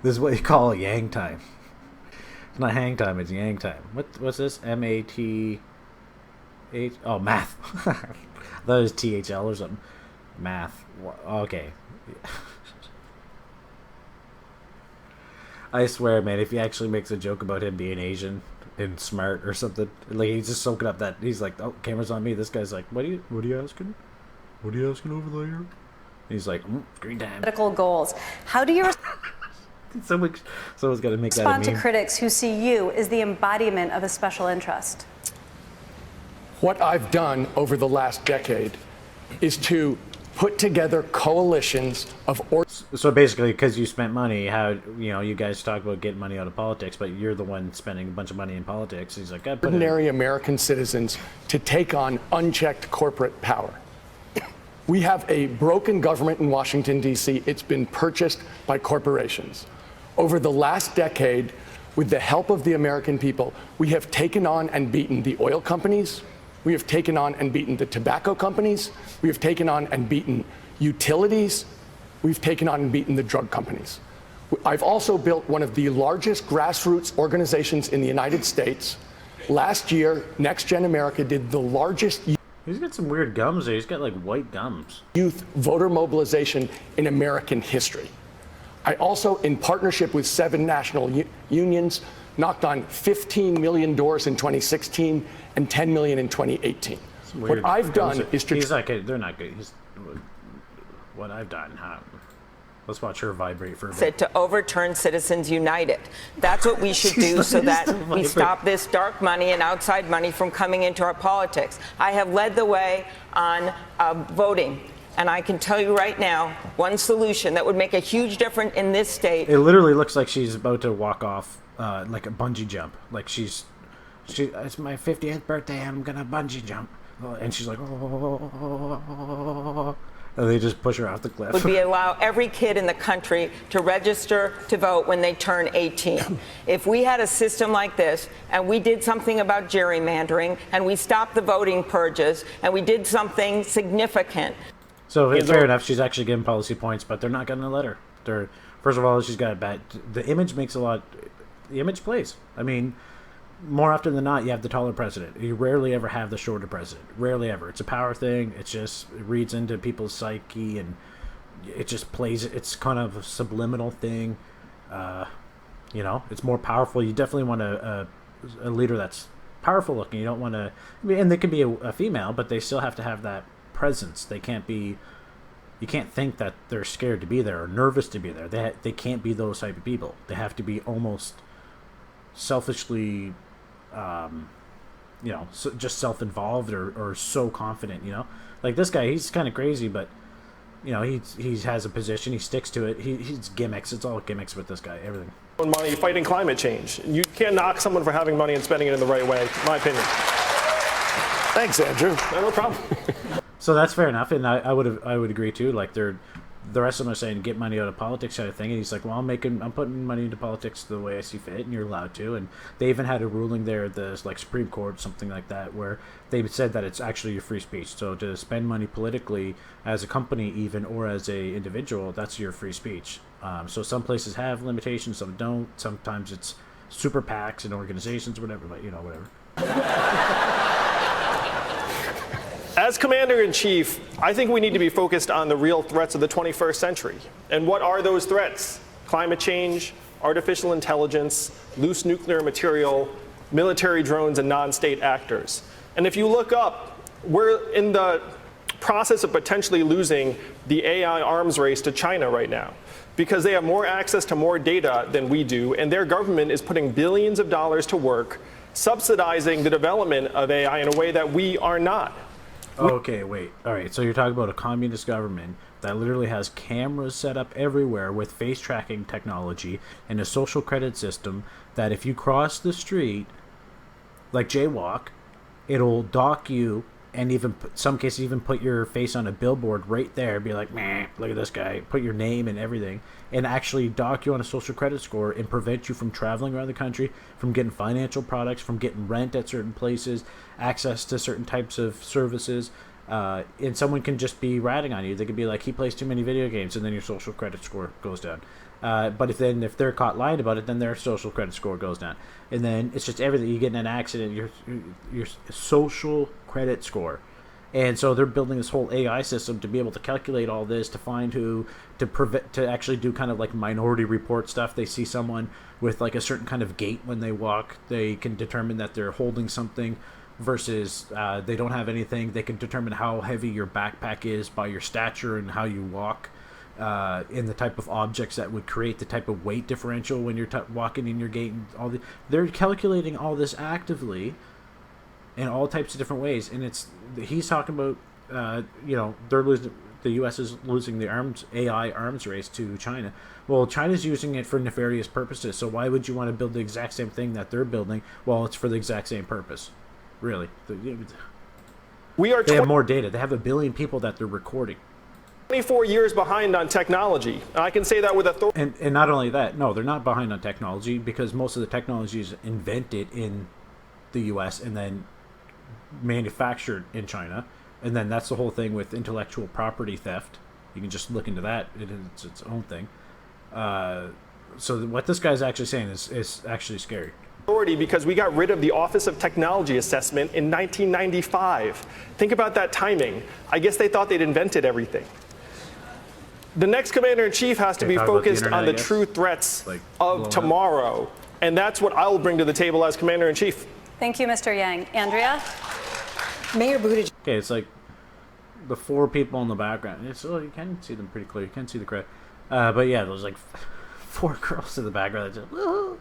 This is what you call a yang time. It's not hang time, it's yang time. What's this? M-A-T-H? Oh, math. I thought it was T-H-L or something. Math. Okay. I swear, man, if he actually makes a joke about him being Asian and smart or something, like he's just soaking up that, he's like, oh, camera's on me. This guy's like, what are you asking? What are you asking over there? And he's like, screen time. Political goals. How do you someone's got to make that a respond meme. to critics who see you as the embodiment of a special interest? What I've done over the last decade is to put together coalitions of So basically, because you spent money, how you guys talk about getting money out of politics, but you're the one spending a bunch of money in politics. He's like, ordinary American citizens to take on unchecked corporate power. We have a broken government in Washington, D.C. It's been purchased by corporations. Over the last decade, with the help of the American people, we have taken on and beaten the oil companies. We have taken on and beaten the tobacco companies. We have taken on and beaten utilities. We've taken on and beaten the drug companies. I've also built one of the largest grassroots organizations in the United States. Last year, Next Gen America did the largest. He's got some weird gums there. He's got like white gums. Youth voter mobilization in American history. I also, in partnership with 7 national unions, knocked on 15 million doors in 2016 and 10 million in 2018. What I've done is to... He's like, they're not good. What I've done, huh? Let's watch her vibrate for a bit. Said to overturn Citizens United. That's what we should do so that we stop this dark money and outside money from coming into our politics. I have led the way on voting. And I can tell you right now, one solution that would make a huge difference in this state. It literally looks like she's about to walk off like a bungee jump. Like it's my 50th birthday, I'm going to bungee jump. And she's like, oh. And they just push her off the cliff. Would be allow every kid in the country to register to vote when they turn 18. If we had a system like this and we did something about gerrymandering and we stopped the voting purges and we did something significant. So fair enough, she's actually getting policy points, but they're not going to let her. First of all, she's got a bad... The image makes a lot... The image plays. I mean, more often than not, you have the taller president. You rarely ever have the shorter president. Rarely ever. It's a power thing. It reads into people's psyche, and it just plays. It's kind of a subliminal thing. It's more powerful. You definitely want a leader that's powerful looking. You don't want to... And they can be a female, but they still have to have that presence. They can't be... You can't think that they're scared to be there or nervous to be there. They can't be those type of people. They have to be almost selfishly... just self-involved or so confident, like this guy. He's kind of crazy, but he has a position, he sticks to it. He's gimmicks. It's all gimmicks with this guy. Everything. Money fighting climate change. You can't knock someone for having money and spending it in the right way, in my opinion. Thanks, Andrew. No problem. So that's fair enough, and I would agree too. Like the rest of them are saying get money out of politics kind of thing, and he's like, well, I'm putting money into politics the way I see fit, and you're allowed to. And they even had a ruling there, the Supreme Court, something like that, where they said that it's actually your free speech. So to spend money politically as a company, even or as a individual, that's your free speech. So some places have limitations, some don't. Sometimes it's super PACs and organizations, whatever. But whatever. As Commander-in-Chief, I think we need to be focused on the real threats of the 21st century. And what are those threats? Climate change, artificial intelligence, loose nuclear material, military drones, and non-state actors. And if you look up, we're in the process of potentially losing the AI arms race to China right now, because they have more access to more data than we do, and their government is putting billions of dollars to work subsidizing the development of AI in a way that we are not. Okay, wait. All right, so you're talking about a communist government that literally has cameras set up everywhere with face tracking technology and a social credit system that if you cross the street, like jaywalk, it'll dock you and even some cases even put your face on a billboard right there, be like, meh, look at this guy, put your name and everything, and actually dock you on a social credit score and prevent you from traveling around the country, from getting financial products, from getting rent at certain places, access to certain types of services. And someone can just be ratting on you. They could be like, he plays too many video games, and then your social credit score goes down. But if they're caught lying about it, then their social credit score goes down. And then it's just everything. You get in an accident, your social credit score. And so they're building this whole AI system to be able to calculate all this, to find who, to actually do kind of like minority report stuff. They see someone with like a certain kind of gait when they walk, they can determine that they're holding something versus they don't have anything. They can determine how heavy your backpack is by your stature and how you walk. In the type of objects that would create the type of weight differential when you're walking in your gait, and they're calculating all this actively in all types of different ways. And he's talking about they're losing, the U.S. is losing the AI arms race to China. Well, China's using it for nefarious purposes, so why would you want to build the exact same thing that they're building? Well, it's for the exact same purpose, really. They have more data. They have 1 billion people that they're recording. 24 years behind on technology. And I can say that with authority. And not only that, no, they're not behind on technology, because most of the technology is invented in the U.S. and then manufactured in China. And then that's the whole thing with intellectual property theft. You can just look into that. It's its own thing. So what this guy's actually saying is actually scary. Because we got rid of the Office of Technology Assessment in 1995. Think about that timing. I guess they thought they'd invented everything. The next commander-in-chief has to be focused on the true threats of tomorrow. And that's what I will bring to the table as commander-in-chief. Thank you, Mr. Yang. Andrea? Mayor Buttigieg. Okay, it's like the four people in the background. You can see them pretty clear. You can see the crowd. But yeah, there's like four girls in the background that just, woo.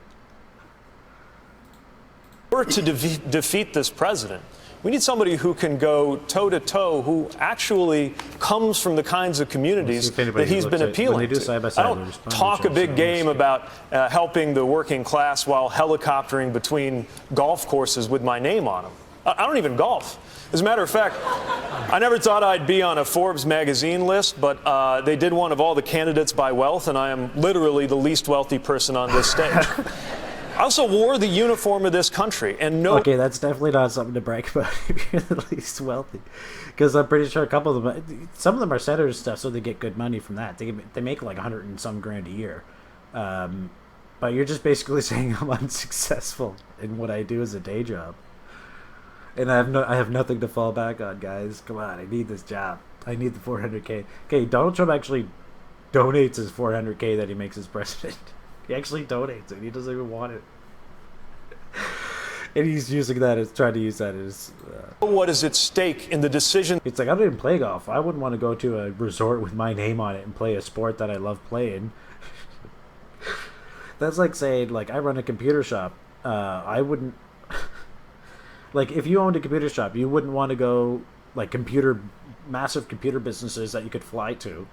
To defeat this president, we need somebody who can go toe-to-toe, who actually comes from the kinds of communities that he's been appealing to. I don't talk a big game about helping the working class while helicoptering between golf courses with my name on them. I don't even golf. As a matter of fact, I never thought I'd be on a Forbes magazine list, but they did one of all the candidates by wealth, and I am literally the least wealthy person on this stage. I also wore the uniform of this country, and Okay, that's definitely not something to brag about if you're the least wealthy, because I'm pretty sure a couple of them, some of them are senators stuff, so they get good money from that. They make like 100 and some grand a year, but you're just basically saying I'm unsuccessful in what I do as a day job, and I have nothing to fall back on, guys. Come on, I need this job. I need the 400K. Okay, Donald Trump actually donates his 400K that he makes as president. He actually donates it. He doesn't even want it. And he's using that as, trying to use that as... what is at stake in the decision? It's like, I don't even play golf. I wouldn't want to go to a resort with my name on it and play a sport that I love playing. That's like saying, like, I run a computer shop. I wouldn't... like, if you owned a computer shop, you wouldn't want to go, like, massive computer businesses that you could fly to.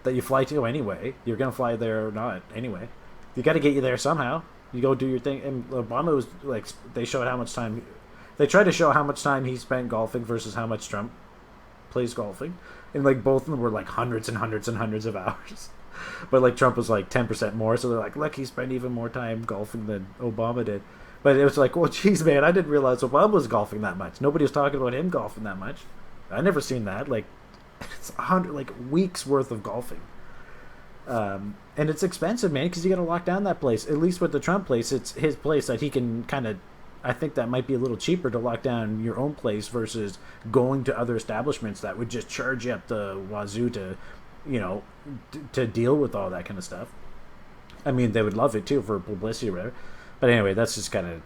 That you fly to anyway. You're going to fly there or not anyway. You got to get you there somehow. You go do your thing. And Obama was like, they showed how much time, they tried to show how much time he spent golfing versus how much Trump plays golfing. And like both of them were like hundreds and hundreds and hundreds of hours. But like Trump was like 10% more. So they're like, look, he spent even more time golfing than Obama did. But it was like, well, geez, man, I didn't realize Obama was golfing that much. Nobody was talking about him golfing that much. I never seen that. Like, it's 100 like weeks worth of golfing. And it's expensive, man, because you got to lock down that place. At least with the Trump place, it's his place that he can kind of, I think that might be a little cheaper to lock down your own place versus going to other establishments that would just charge you up the wazoo to, you know, to deal with all that kind of stuff. I mean, they would love it too for publicity or whatever. But anyway, that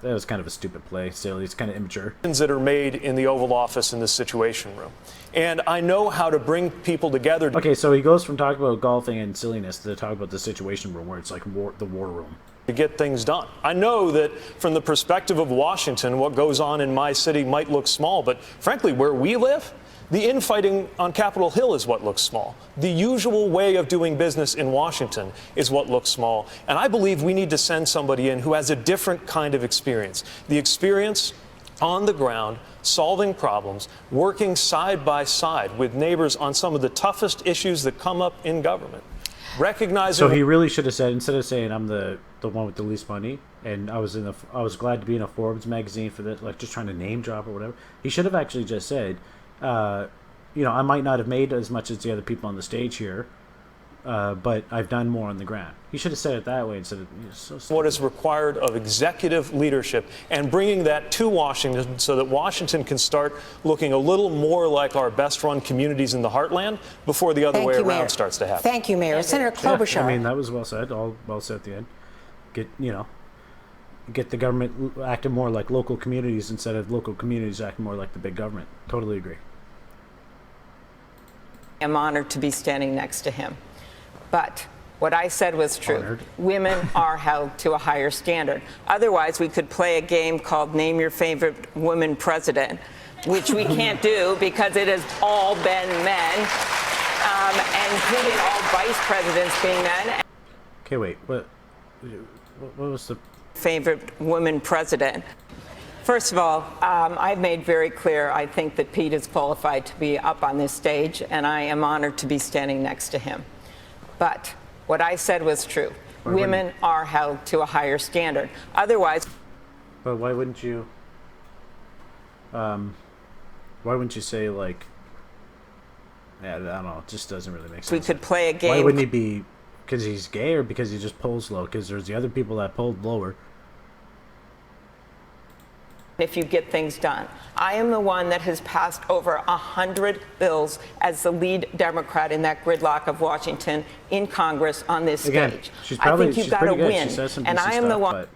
was kind of a stupid play. Silly. It's kind of immature. That are made in the Oval Office in the Situation Room, and I know how to bring people together. Okay, so he goes from talking about golfing and silliness to talk about the Situation Room, where it's like the war room. To get things done. I know that from the perspective of Washington, what goes on in my city might look small, but frankly, where we live, the infighting on Capitol Hill is what looks small. The usual way of doing business in Washington is what looks small. And I believe we need to send somebody in who has a different kind of experience. The experience on the ground, solving problems, working side by side with neighbors on some of the toughest issues that come up in government. Recognizing. So he really should have said, instead of saying I'm the one with the least money, and I was glad to be in a Forbes magazine for this, like just trying to name drop or whatever. He should have actually just said, you know, I might not have made as much as the other people on the stage here, but I've done more on the ground. He should have said it that way instead of what is required of executive leadership and bringing that to Washington so that Washington can start looking a little more like our best-run communities in the heartland before the other way around starts to happen. Thank you, Mayor. Senator Klobuchar. Yeah, I mean, that was well said. All well said at the end. Get the government acting more like local communities instead of local communities acting more like the big government. Totally agree. I'm honored to be standing next to him. But what I said was true. Honored. Women are held to a higher standard. Otherwise, we could play a game called Name Your Favorite Woman President, which we can't do because it has all been men, including all vice presidents being men. Okay, wait. What was the favorite woman president? First of all, I've made very clear I think that Pete is qualified to be up on this stage, and I am honored to be standing next to him. But what I said was true. Women are held to a higher standard. Otherwise... But why wouldn't you... why wouldn't you say, like... Yeah, I don't know. It just doesn't really make sense. We could play a game... Why wouldn't he be... Because he's gay or because he just polls low? Because there's the other people that polled lower. if you get things done. I am the one that has passed over 100 bills as the lead Democrat in that gridlock of Washington in Congress on this stage. I think you've got to win, and I am the one.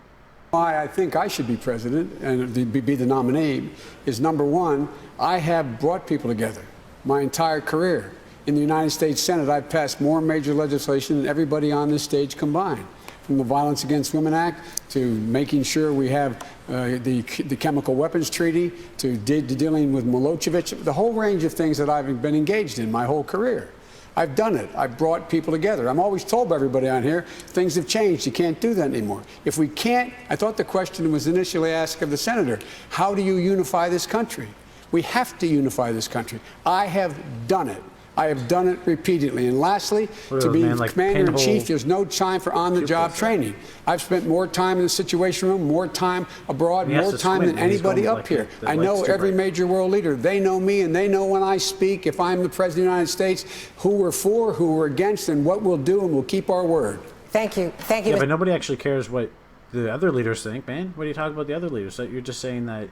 Why I think I should be president and be the nominee is, number one, I have brought people together my entire career. In the United States Senate, I've passed more major legislation than everybody on this stage combined. From the Violence Against Women Act to making sure we have the Chemical Weapons Treaty to dealing with Milosevic, the whole range of things that I've been engaged in my whole career. I've done it. I've brought people together. I'm always told by everybody on here, things have changed. You can't do that anymore. If we can't, I thought the question was initially asked of the senator, how do you unify this country? We have to unify this country. I have done it. I have done it repeatedly. And lastly, to be commander-in-chief, there's no time for on-the-job training. I've spent more time in the Situation Room, more time abroad, more time than anybody up here. I know every major world leader. They know me, and they know when I speak, if I'm the President of the United States, who we're for, who we're against, and what we'll do, and we'll keep our word. Thank you. Thank you. Yeah, but nobody actually cares what the other leaders think, man. What are you talking about the other leaders? You're just saying that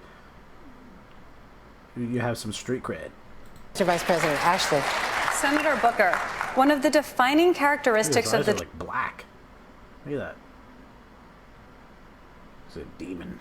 you have some street cred. Mr. Vice President, Ashley. Senator Booker, one of the defining characteristics of the like black. Look at that. It's a demon.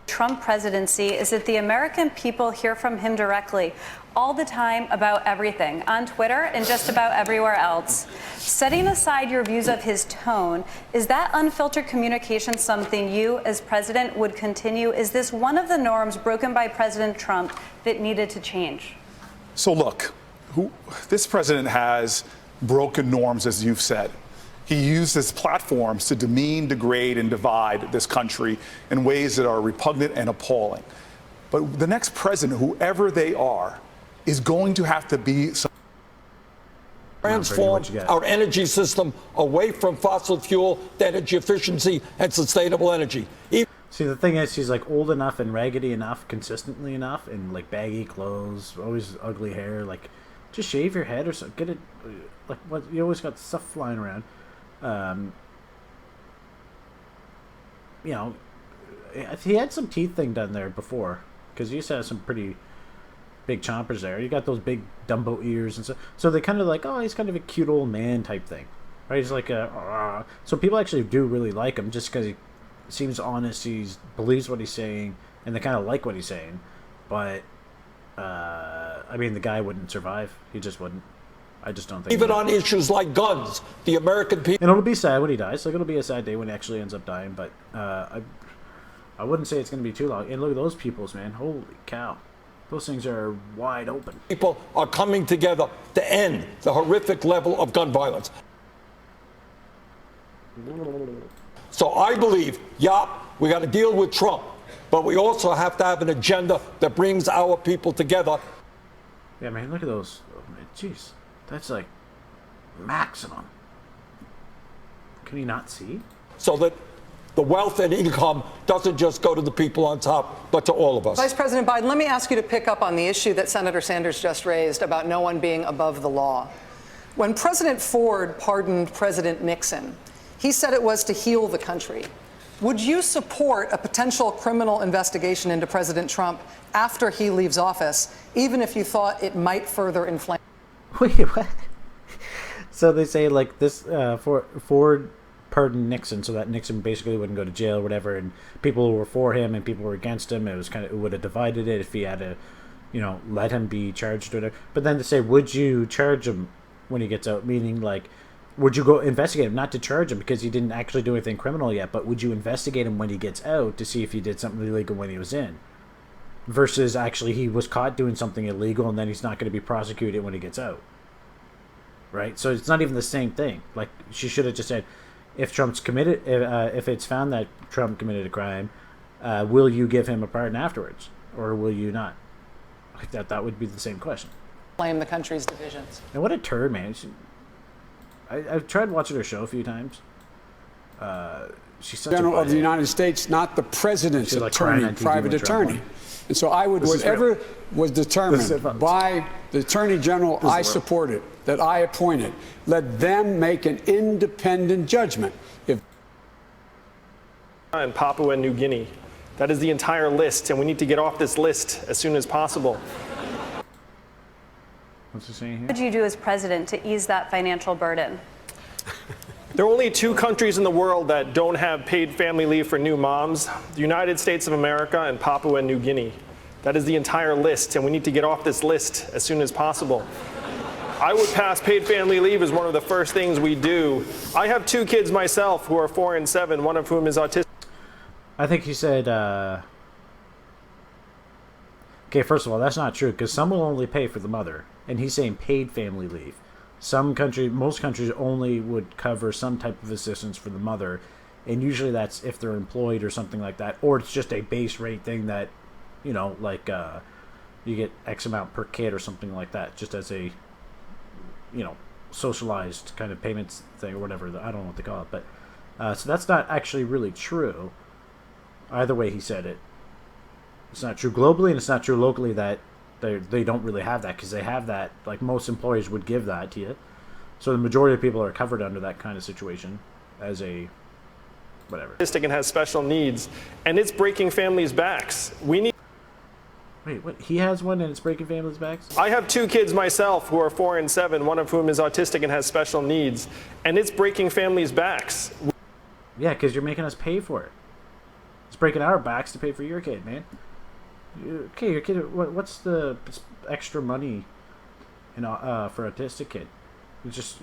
Trump presidency is that the American people hear from him directly all the time about everything, on Twitter and just about everywhere else. Setting aside your views of his tone, is that unfiltered communication something you as president would continue? Is this one of the norms broken by President Trump that needed to change? So look, this president has broken norms, as you've said. He used his platforms to demean, degrade, and divide this country in ways that are repugnant and appalling. But the next president, whoever they are, is going to have to be transform our energy system away from fossil fuel to energy efficiency and sustainable energy. See, the thing is, he's like old enough and raggedy enough, consistently enough, and like baggy clothes, always ugly hair. Like, just shave your head or something. Get it, like, what you always got stuff flying around. You know, he had some teeth thing done there before, because he used to have some pretty big chompers there. You got those big Dumbo ears and stuff. So they kind of like, oh, he's kind of a cute old man type thing, right? He's like a, so people actually do really like him just because he seems honest. He believes what he's saying, and they kind of like what he's saying. But I mean, the guy wouldn't survive. He just wouldn't. I just don't think. Even on issues like guns, the American people. And it'll be sad when he dies. Like, it'll be a sad day when he actually ends up dying. But I wouldn't say it's going to be too long. And look at those peoples, man. Holy cow. Those things are wide open. People are coming together to end the horrific level of gun violence. So I believe, we got to deal with Trump, but we also have to have an agenda that brings our people together. Yeah, man, look at those. Jeez, that's like maximum. Can you not see? So that the wealth and income doesn't just go to the people on top, but to all of us. Vice President Biden, let me ask you to pick up on the issue that Senator Sanders just raised about no one being above the law. When President Ford pardoned President Nixon, he said it was to heal the country. Would you support a potential criminal investigation into President Trump after he leaves office, even if you thought it might further inflame? Wait, what? So they say, like, this Ford pardoned Nixon so that Nixon basically wouldn't go to jail or whatever, and people who were for him and people were against him, it would have divided it if he had to, let him be charged or whatever. But then to say, would you charge him when he gets out? Meaning, like, would you go investigate him, not to charge him because he didn't actually do anything criminal yet, but would you investigate him when he gets out to see if he did something illegal when he was in? Versus actually he was caught doing something illegal and then he's not going to be prosecuted when he gets out. Right? So it's not even the same thing. Like, she should have just said, if Trump's committed, if it's found that Trump committed a crime, will you give him a pardon afterwards? Or will you not? Like that would be the same question. Blame the country's divisions. And what a turd, man. I've tried watching her show a few times. She's such General of the United States, not the president's attorney, private attorney. And so I would, whatever was determined by the Attorney General, I support it, that I appointed. Let them make an independent judgment. And Papua New Guinea. That is the entire list, and we need to get off this list as soon as possible. What's he saying here? What would you do as president to ease that financial burden? There are only 2 countries in the world that don't have paid family leave for new moms, the United States of America and Papua New Guinea. That is the entire list, and we need to get off this list as soon as possible. I would pass paid family leave as one of the first things we do. I have 2 kids myself who are 4 and 7, one of whom is autistic. I think he said, okay, first of all, that's not true, because some will only pay for the mother, and he's saying paid family leave. Most countries only would cover some type of assistance for the mother, and usually that's if they're employed or something like that, or it's just a base rate thing that, you know, like you get X amount per kid or something like that, just as a, you know, socialized kind of payments thing or whatever. I don't know what they call it, but so that's not actually really true. Either way he said it. It's not true globally, and it's not true locally that they don't really have that, because they have that, like most employers would give that to you. So the majority of people are covered under that kind of situation as a whatever. Autistic and has special needs, and it's breaking families' backs. We need. Wait, what? He has one and it's breaking families' backs? I have 2 kids myself who are 4 and 7, one of whom is autistic and has special needs, and it's breaking families' backs. Yeah, because you're making us pay for it. It's breaking our backs to pay for your kid, man. Okay, your kid. What's the extra money, you know, for autistic kid? It's just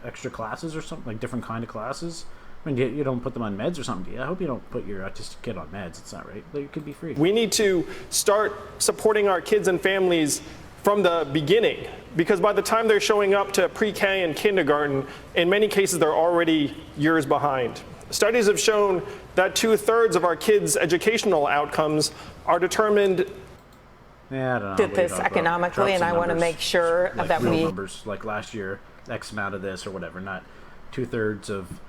extra classes or something, like different kind of classes. I mean, you don't put them on meds or something, do you? I hope you don't put your autistic kid on meds. It's not right. It could be free. We need to start supporting our kids and families from the beginning, because by the time they're showing up to pre-K and kindergarten, in many cases they're already years behind. Studies have shown that 2/3 of our kids' educational outcomes are determined. Yeah, I don't know. Did this economically, and I want to make sure like that we numbers, like last year, X amount of this or whatever, not 2/3 of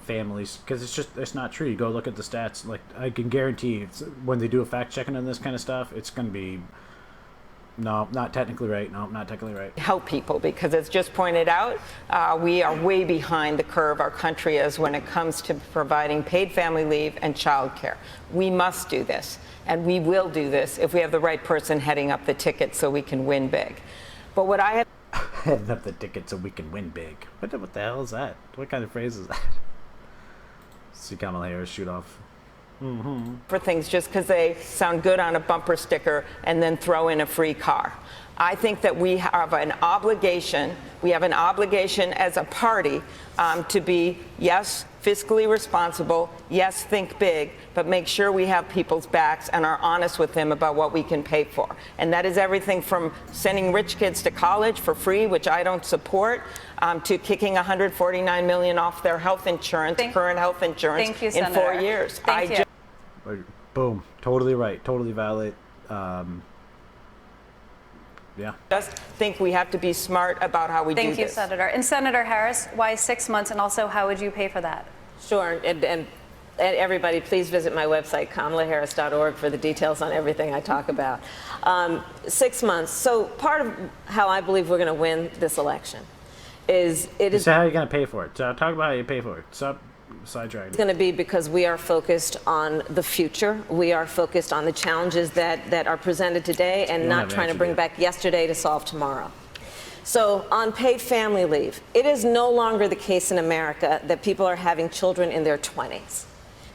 families, because it's not true. You go look at the stats. Like, I can guarantee when they do a fact checking on this kind of stuff, it's going to be no, not technically right. No, not technically right. help people, because as just pointed out, we are way behind the curve, our country is, when it comes to providing paid family leave and childcare. We must do this, and we will do this if we have the right person heading up the ticket so we can win big. But what I have heading up the ticket so we can win big. What the hell is that? What kind of phrase is that? See Kamala Harris shoot off. for things just because they sound good on a bumper sticker and then throw in a free car. I think that we have an obligation as a party to be, yes, fiscally responsible, yes, think big, but make sure we have people's backs and are honest with them about what we can pay for. And that is everything from sending rich kids to college for free, which I don't support, to kicking $149 million off their health insurance, current health insurance, Thank you, in Senator. 4 years. Thank you. Boom. Totally right. Totally valid. Yeah. Just think we have to be smart about how we do this. Thank you, Senator. And Senator Harris, why 6 months, and also how would you pay for that? Sure, and everybody, please visit my website, kamalaharris.org, for the details on everything I talk about. 6 months. So part of how I believe we're going to win this election is So how are you going to pay for it? So talk about how you pay for it. Stop sidetracking. It's going to be because we are focused on the future. We are focused on the challenges that are presented today, and not trying to bring back yesterday to solve tomorrow. So on paid family leave, it is no longer the case in America that people are having children in their 20s.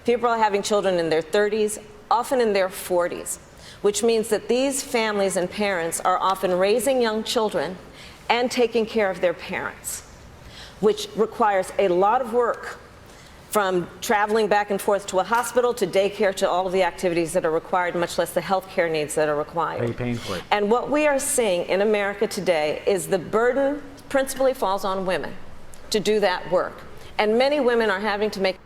People are having children in their 30s, often in their 40s, which means that these families and parents are often raising young children and taking care of their parents, which requires a lot of work, from traveling back and forth to a hospital, to daycare, to all of the activities that are required, much less the health care needs that are required. Are you paying for it? And what we are seeing in America today is the burden principally falls on women to do that work. And many women are having to make...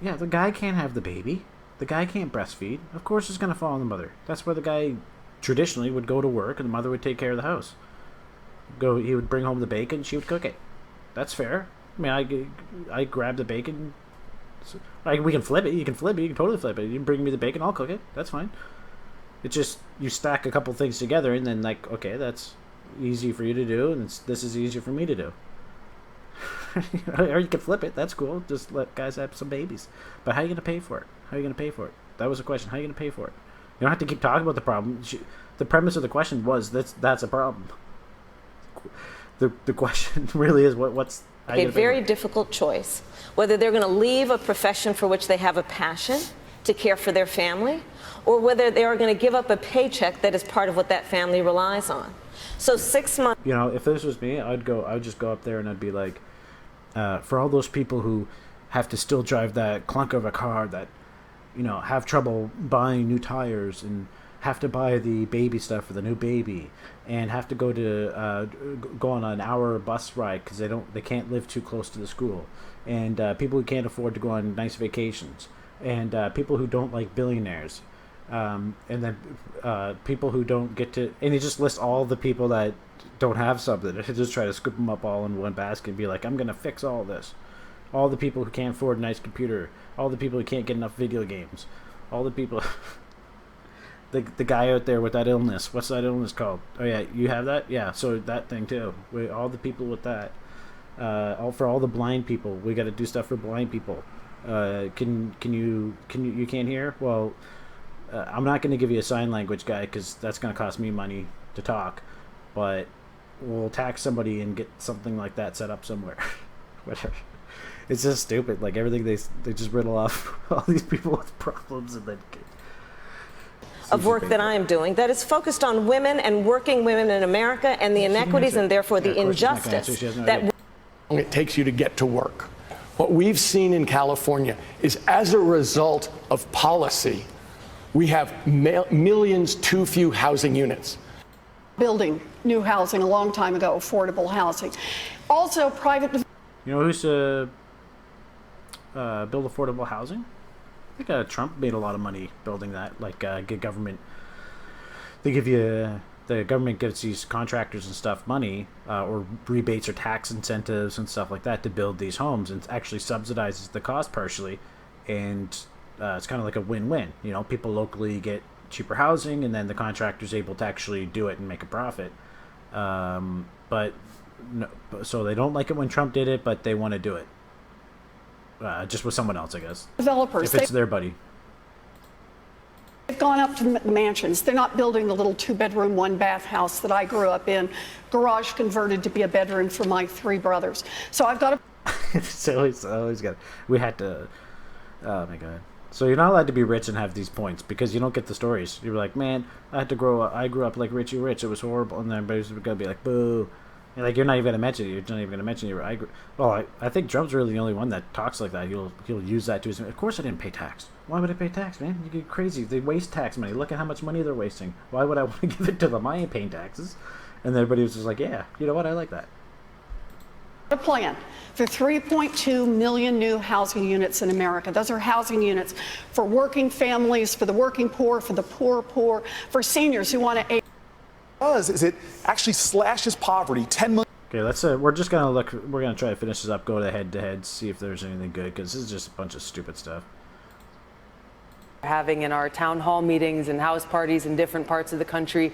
Yeah, the guy can't have the baby. The guy can't breastfeed. Of course it's going to fall on the mother. That's where the guy traditionally would go to work and the mother would take care of the house. He would bring home the bacon, she would cook it. That's fair. I mean, I grab the bacon... we can flip it. You can flip it. You can totally flip it. You can bring me the bacon. I'll cook it. That's fine. It's just you stack a couple things together, and then okay, that's easy for you to do, and this is easier for me to do. Or you can flip it. That's cool. Just let guys have some babies. But how are you going to pay for it? How are you going to pay for it? That was the question. How are you going to pay for it? You don't have to keep talking about the problem. The premise of the question was that's a problem. The question really is what's a very difficult choice. Whether they're going to leave a profession for which they have a passion to care for their family, or whether they are going to give up a paycheck that is part of what that family relies on. So 6 months. You know, if this was me, I would just go up there and I'd be like, for all those people who have to still drive that clunk of a car, that, you know, have trouble buying new tires and have to buy the baby stuff for the new baby, and have to go on an hour bus ride because they can't live too close to the school, and people who can't afford to go on nice vacations, and people who don't like billionaires, and then people who don't get to, and he just lists all the people that don't have something. He just try to scoop them up all in one basket and be like, I'm gonna fix all this. All the people who can't afford a nice computer, all the people who can't get enough video games, all the people. The guy out there with that illness. What's that illness called? Oh yeah, you have that? Yeah, so that thing too. All the people with that. For all the blind people, we got to do stuff for blind people. Can you can't hear? Well, I'm not going to give you a sign language guy because that's going to cost me money to talk. But we'll tax somebody and get something like that set up somewhere. Whatever. It's just stupid. Like everything they just riddle off all these people with problems and then. Of work that I am doing that is focused on women and working women in America and the inequities and therefore the injustice that it takes you to get to work. What we've seen in California is, as a result of policy, we have millions too few housing units. Building new housing a long time ago, affordable housing. Also private. You know who's to build affordable housing? I think Trump made a lot of money building that. Like, government, the government gives these contractors and stuff money, or rebates or tax incentives and stuff like that to build these homes, and actually subsidizes the cost partially, and it's kind of like a win-win. You know, people locally get cheaper housing, and then the contractor's able to actually do it and make a profit. But no, so they don't like it when Trump did it, but they want to do it. Just with someone else, I guess. Developers. If it's their buddy. They've gone up to mansions. They're not building the little 2-bedroom, 1-bath house that I grew up in. Garage converted to be a bedroom for my 3 brothers. So I've got to. So always got. We had to. Oh my god. So you're not allowed to be rich and have these points because you don't get the stories. You're like, man, I grew up like Richie Rich. It was horrible, and then everybody's gonna be like, boo. Like, you're not even gonna mention it. You're not even gonna mention it. I think Trump's really the only one that talks like that. He'll use that to his. Of course, I didn't pay tax. Why would I pay tax, man? You get crazy. They waste tax money. Look at how much money they're wasting. Why would I want to give it to them? I ain't paying taxes. And then everybody was just like, yeah, you know what? I like that. A plan for 3.2 million new housing units in America. Those are housing units for working families, for the working poor, for the poor, for seniors who want to. Is it actually slashes poverty 10 million. Okay, let's we're just gonna look. We're gonna try to finish this up. Go to head, see if there's anything good, because this is just a bunch of stupid stuff. Having in our town hall meetings and house parties in different parts of the country.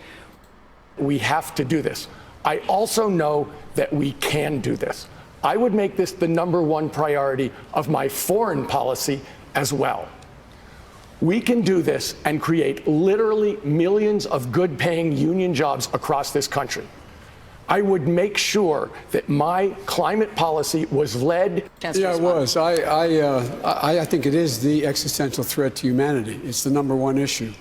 We have to do this. I also know that we can do this. I would make this the #1 priority of my foreign policy as well. We can do this and create literally millions of good-paying union jobs across this country. I would make sure that my climate policy was led. Yeah, it was. I think it is the existential threat to humanity. It's the #1 issue.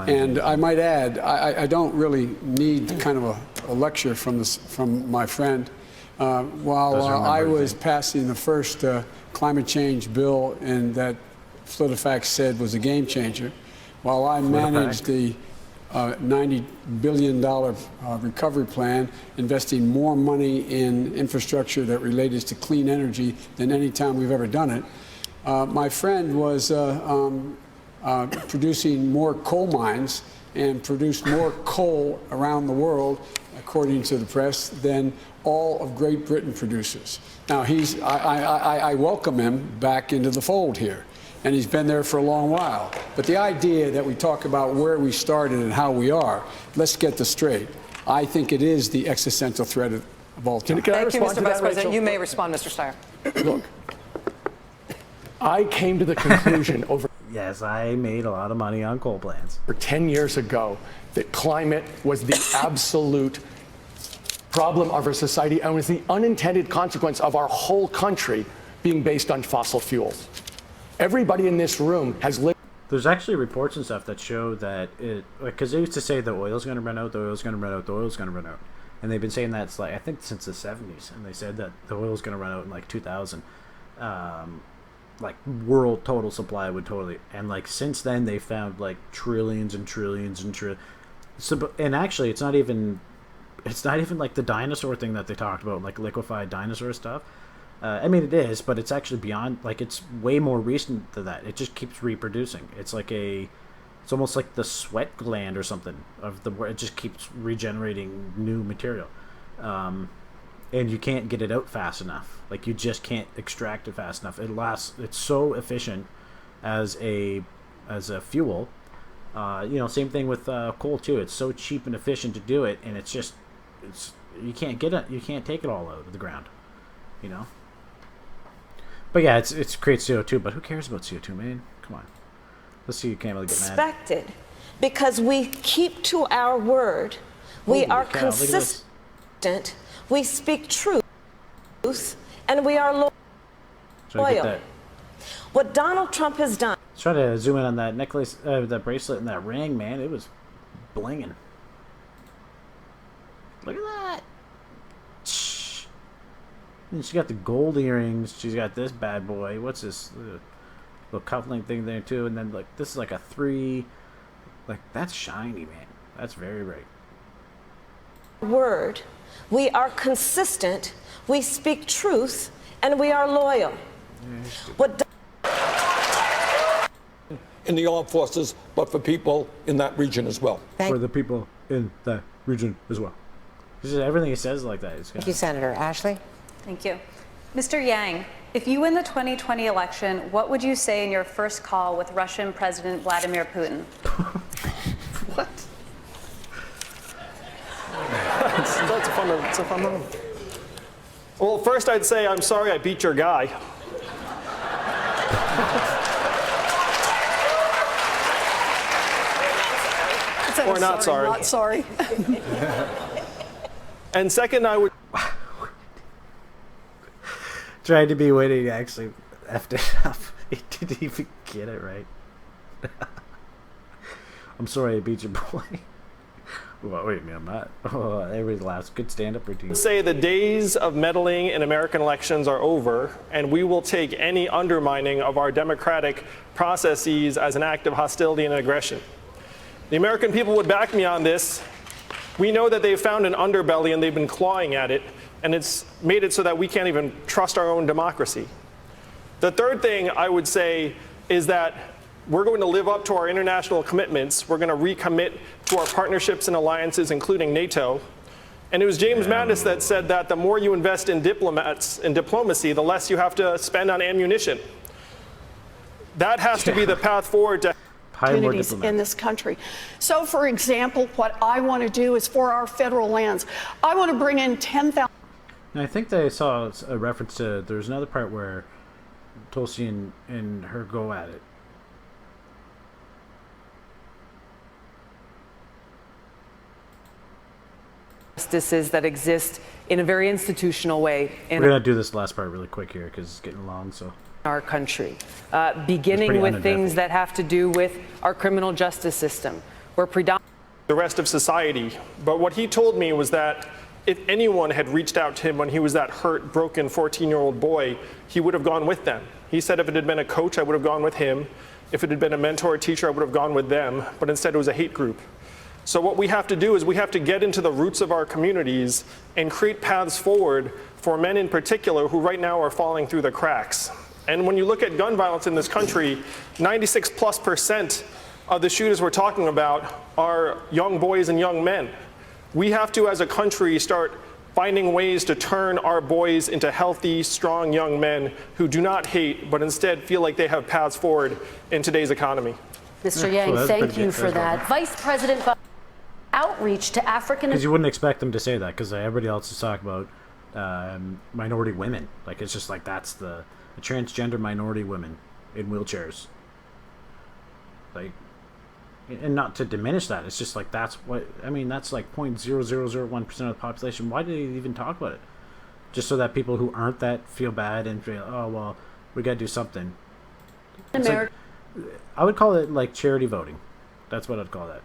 And I might add, I don't really need kind of a lecture from my friend. While I was passing the first climate change bill, and that PolitiFact said was a game changer, while I managed the $90 billion recovery plan, investing more money in infrastructure that related to clean energy than any time we've ever done it. My friend was producing more coal mines and produced more coal around the world, according to the press, than all of Great Britain produces. Now, I welcome him back into the fold here. And he's been there for a long while. But the idea that we talk about where we started and how we are, let's get this straight. I think it is the existential threat of all time. Thank you, Mr. Vice President. You may respond, Mr. Steyer. Look, I came to the conclusion over Yes, I made a lot of money on coal plants. 10 years ago that climate was the absolute problem of our society and was the unintended consequence of our whole country being based on fossil fuels. Everybody in this room has lived. There's actually reports and stuff that show that it, because they used to say the oil's going to run out, the oil's going to run out, the oil's going to run out. And they've been saying that, I think, since the 70s. And they said that the oil's going to run out in like 2000. Like world total supply would totally, and like since then they found like trillions and trillions and trillions. So, and actually it's not even like the dinosaur thing that they talked about, like liquefied dinosaur stuff. I mean it is, but it's actually beyond, like it's way more recent than that. It just keeps reproducing. It's like it's almost like the sweat gland or something of the, where it just keeps regenerating new material. And you can't get it out fast enough. Like you just can't extract it fast enough. It's so efficient as a fuel. Same thing with coal too. It's so cheap and efficient to do it, and you can't get it. You can't take it all out of the ground. But yeah, it creates CO2. But who cares about CO2, man? Come on. Let's see. You can't really get mad. Expected, because we keep to our word. We are consistent. We speak truth, and we are loyal. What Donald Trump has done. Let's try to zoom in on that necklace, that bracelet, and that ring, man. It was blinging. Look at that. And she got the gold earrings. She's got this bad boy. What's this little cufflink thing there too? And then like this is like a 3. Like that's shiny, man. That's very bright. Word. We are consistent, we speak truth, and we are loyal. In the armed forces, but for people in that region as well. For the people in that region as well. Everything he says like that. Thank you, Senator. Ashley? Thank you. Mr. Yang, if you win the 2020 election, what would you say in your first call with Russian President Vladimir Putin? What? That's a fun one. Well, first I'd say, I'm sorry I beat your guy. Or not sorry. Not sorry. And second, I would... Tried to be witty, actually effed it up. He didn't even get it right. I'm sorry I beat your boy. Well, wait a minute, I'm not. Oh, everybody laughs. Good stand-up routine. Say the days of meddling in American elections are over, and we will take any undermining of our democratic processes as an act of hostility and aggression. The American people would back me on this. We know that they've found an underbelly and they've been clawing at it, and it's made it so that we can't even trust our own democracy. The third thing I would say is that we're going to live up to our international commitments. We're going to recommit to our partnerships and alliances, including NATO. And it was James Mattis that said that the more you invest in diplomats and diplomacy, the less you have to spend on ammunition. That has to be the path forward to opportunities in this country. So, for example, what I want to do is for our federal lands, I want to bring in 10,000. I think they saw a reference to, there's another part where Tulsi and her go at it. Justices that exist in a very institutional way. We're going to do this last part really quick here because it's getting long. So our country, beginning with things that have to do with our criminal justice system. We're predominantly the rest of society. But what he told me was that if anyone had reached out to him when he was that hurt, broken 14-year-old boy, he would have gone with them. He said if it had been a coach, I would have gone with him. If it had been a mentor or teacher, I would have gone with them. But instead, it was a hate group. So what we have to do is we have to get into the roots of our communities and create paths forward for men in particular who right now are falling through the cracks. And when you look at gun violence in this country, 96+% of the shooters we're talking about are young boys and young men. We have to, as a country, start finding ways to turn our boys into healthy, strong young men who do not hate, but instead feel like they have paths forward in today's economy. Mr. Yang, thank you for that. Vice President outreach to African... Because you wouldn't expect them to say that, because everybody else is talking about minority women. Like, it's just like that's the transgender minority women in wheelchairs. Like, and not to diminish that, it's just like that's what I mean. That's like 0.0001% of the population. Why did they even talk about it? Just so that people who aren't that feel bad and feel, oh well, we got to do something. Like, I would call it like charity voting. That's what I'd call that.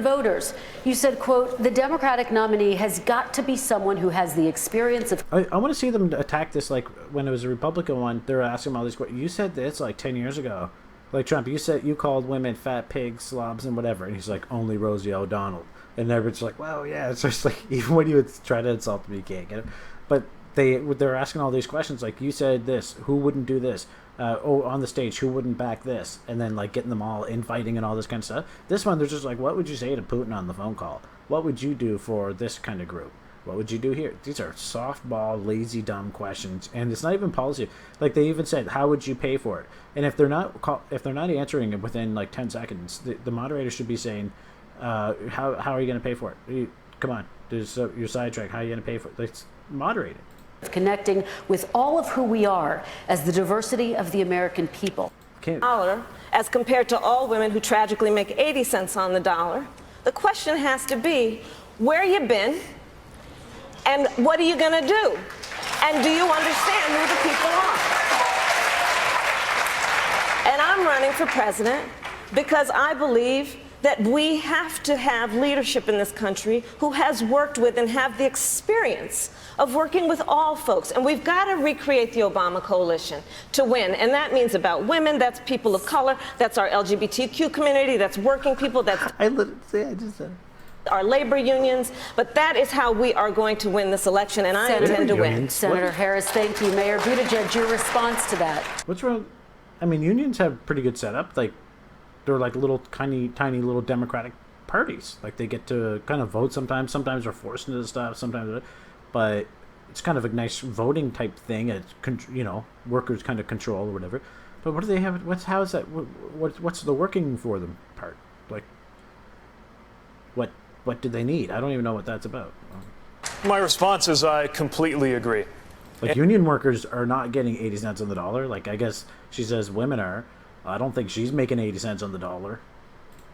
Voters. You said, quote, the Democratic nominee has got to be someone who has the experience of... I want to see them attack this like when it was a Republican one. They were asking him all these questions. You said this like 10 years ago. Like Trump, you called women fat pigs, slobs, and whatever. And he's like, only Rosie O'Donnell. And everyone's like, well, yeah. It's just like, even when you would try to insult me, you can't get it. But they're asking all these questions. Like, you said this. Who wouldn't do this? On the stage, who wouldn't back this? And then like getting them all infighting and all this kind of stuff. This one, they're just like, what would you say to Putin on the phone call? What would you do for this kind of group? What would you do here? These are softball, lazy, dumb questions, and it's not even policy. Like, they even said, how would you pay for it? And if they're not answering it within like 10 seconds, the moderator should be saying, how are you going to pay for it? Come on, there's your sidetrack. How are you going to pay for it? Let's moderate it. Connecting with all of who we are as the diversity of the American people. Dollar, as compared to all women who tragically make 80 cents on the dollar. The question has to be, where you been, and what are you going to do? And do you understand who the people are? And I'm running for president because I believe that we have to have leadership in this country who has worked with and have the experience of working with all folks. And we've got to recreate the Obama coalition to win. And that means about women, that's people of color, that's our LGBTQ community, that's working people, that's our labor unions. But that is how we are going to win this election, and I intend to win. Senator Harris, thank you. Mayor Buttigieg, your response to that? What's wrong? I mean, unions have pretty good setup. Like, they're like little tiny little Democratic parties. Like, they get to kind of vote sometimes. Sometimes they're forced into stuff. Sometimes, but it's kind of a nice voting type thing. It's, you know, workers kind of control or whatever. But what do they have? How is that? What's the working for them part? Like, what do they need? I don't even know what that's about. My response is I completely agree. Like, union workers are not getting 80 cents on the dollar. Like, I guess she says women are. I don't think she's making 80 cents on the dollar.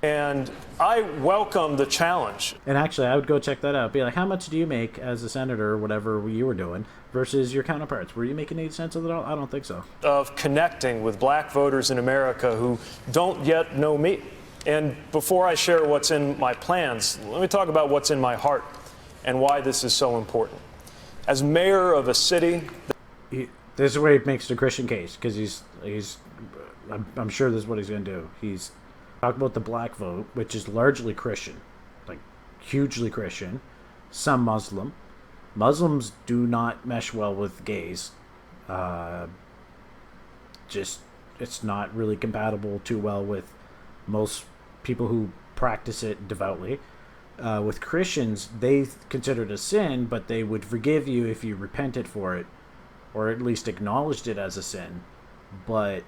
And I welcome the challenge. And actually, I would go check that out. Be like, how much do you make as a senator or whatever you were doing versus your counterparts? Were you making 80 cents on the dollar? I don't think so. Of connecting with black voters in America who don't yet know me. And before I share what's in my plans, let me talk about what's in my heart and why this is so important. As mayor of a city... This is where he makes the Christian case, because I'm sure this is what he's going to do. He's talking about the black vote, which is largely Christian, like hugely Christian, some Muslim. Muslims do not mesh well with gays. It's not really compatible too well with most people who practice it devoutly. With Christians, they consider it a sin, but they would forgive you if you repented for it, or at least acknowledged it as a sin. But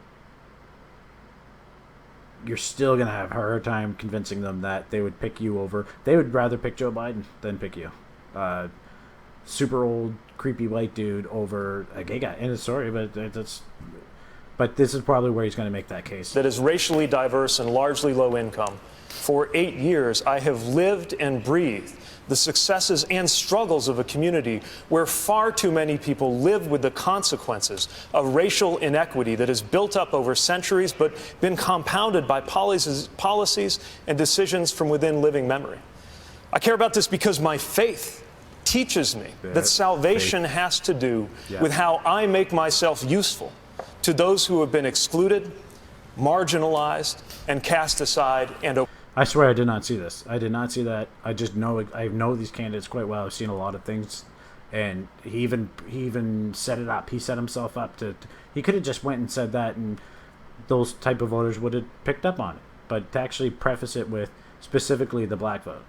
you're still going to have a hard time convincing them that they would pick you over. They would rather pick Joe Biden than pick you. Super old, creepy white dude over a gay guy. And sorry, but this is probably where he's going to make that case. That is racially diverse and largely low income. For 8 years, I have lived and breathed the successes and struggles of a community where far too many people live with the consequences of racial inequity that has built up over centuries but been compounded by policies and decisions from within living memory. I care about this because my faith teaches me that salvation has to do with how I make myself useful to those who have been excluded, marginalized, and cast aside. And I swear I did not see this. I did not see that. I just know I know these candidates quite well. I've seen a lot of things, and he even set it up. He set himself up to he could have just went and said that, and those type of voters would have picked up on it. But to actually preface it with specifically the black vote,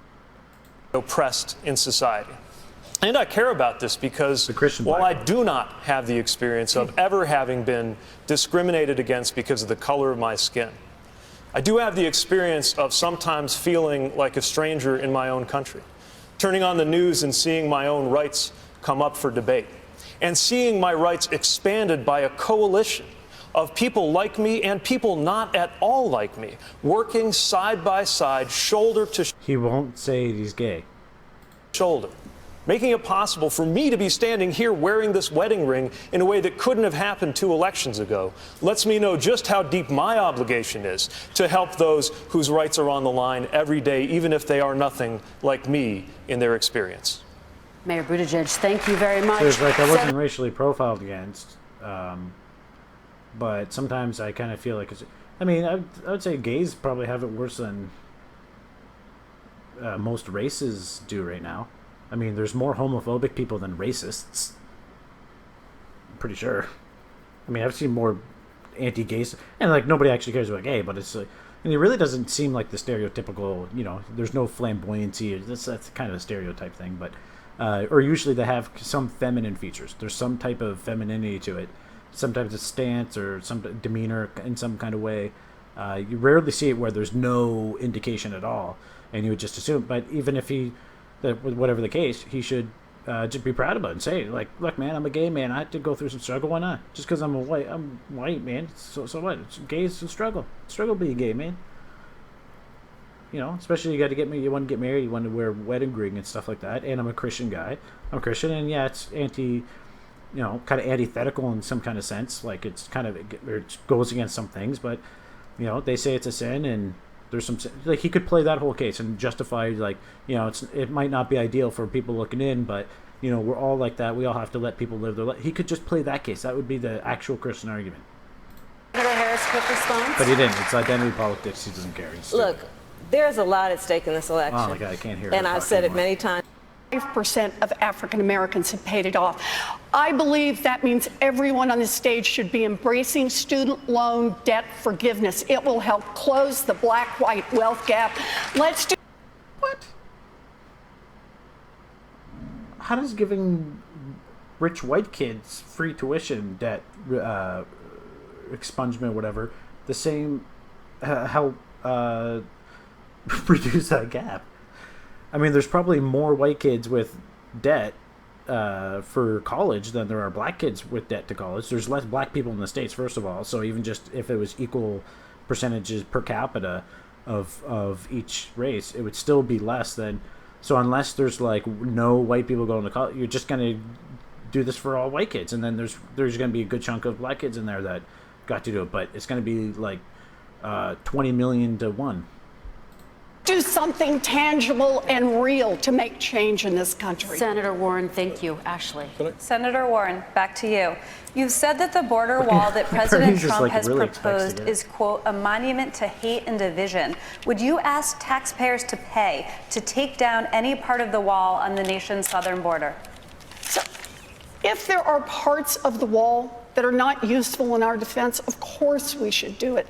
oppressed in society. And I care about this because while I do not have the experience of ever having been discriminated against because of the color of my skin, I do have the experience of sometimes feeling like a stranger in my own country, turning on the news and seeing my own rights come up for debate, and seeing my rights expanded by a coalition of people like me and people not at all like me, working side by side, shoulder to He won't say he's gay. shoulder, making it possible for me to be standing here wearing this wedding ring in a way that couldn't have happened 2 elections ago, lets me know just how deep my obligation is to help those whose rights are on the line every day, even if they are nothing like me in their experience. Mayor Buttigieg, thank you very much. So it's like I wasn't racially profiled against, but sometimes I kind of feel like it's. I mean, I would say gays probably have it worse than most races do right now. I mean, there's more homophobic people than racists. I'm pretty sure. I mean, I've seen more anti-gays, and like nobody actually cares about gay, but it's like, and it really doesn't seem like the stereotypical. You know, there's no flamboyancy. That's kind of a stereotype thing, but or usually they have some feminine features. There's some type of femininity to it. Sometimes a stance or some demeanor in some kind of way. You rarely see it where there's no indication at all, and you would just assume. But even if whatever the case, he should just be proud about it and say, like, look, man, I'm a gay man. I had to go through some struggle. Why not? Just because I'm white, man. So what? Gay is a struggle. Struggle being gay, man. You know, especially you want to get married, you want to wear wedding ring and stuff like that. And I'm a Christian guy. I'm a Christian, and yeah, it's kind of antithetical in some kind of sense. Like it goes against some things, but you know, they say it's a sin, and there's some like he could play that whole case and justify like, you know, it might not be ideal for people looking in, but you know, we're all like that. We all have to let people live their life. He could just play that case. That would be the actual Christian argument. Senator Harris, quick response. But he didn't. It's identity politics. He doesn't care. Look, there's a lot at stake in this election. Oh my God, I can't hear. And I've said it many times. 5% of African Americans have paid it off. I believe that means everyone on this stage should be embracing student loan debt forgiveness. It will help close the black-white wealth gap. Let's do. What? How does giving rich white kids free tuition debt expungement, whatever, the same help reduce that gap? I mean, there's probably more white kids with debt for college than there are black kids with debt to college. There's less black people in the States, first of all. So even just if it was equal percentages per capita of each race, it would still be less than. So unless there's like no white people going to college, you're just going to do this for all white kids. And then there's going to be a good chunk of black kids in there that got to do it. But it's going to be like 20 million to 1. Do something tangible and real to make change in this country. Senator Warren, thank you. Ashley. Senator Warren, back to you. You've said that the border wall that President Trump has proposed is, quote, a monument to hate and division. Would you ask taxpayers to pay to take down any part of the wall on the nation's southern border? So, if there are parts of the wall that are not useful in our defense, of course we should do it.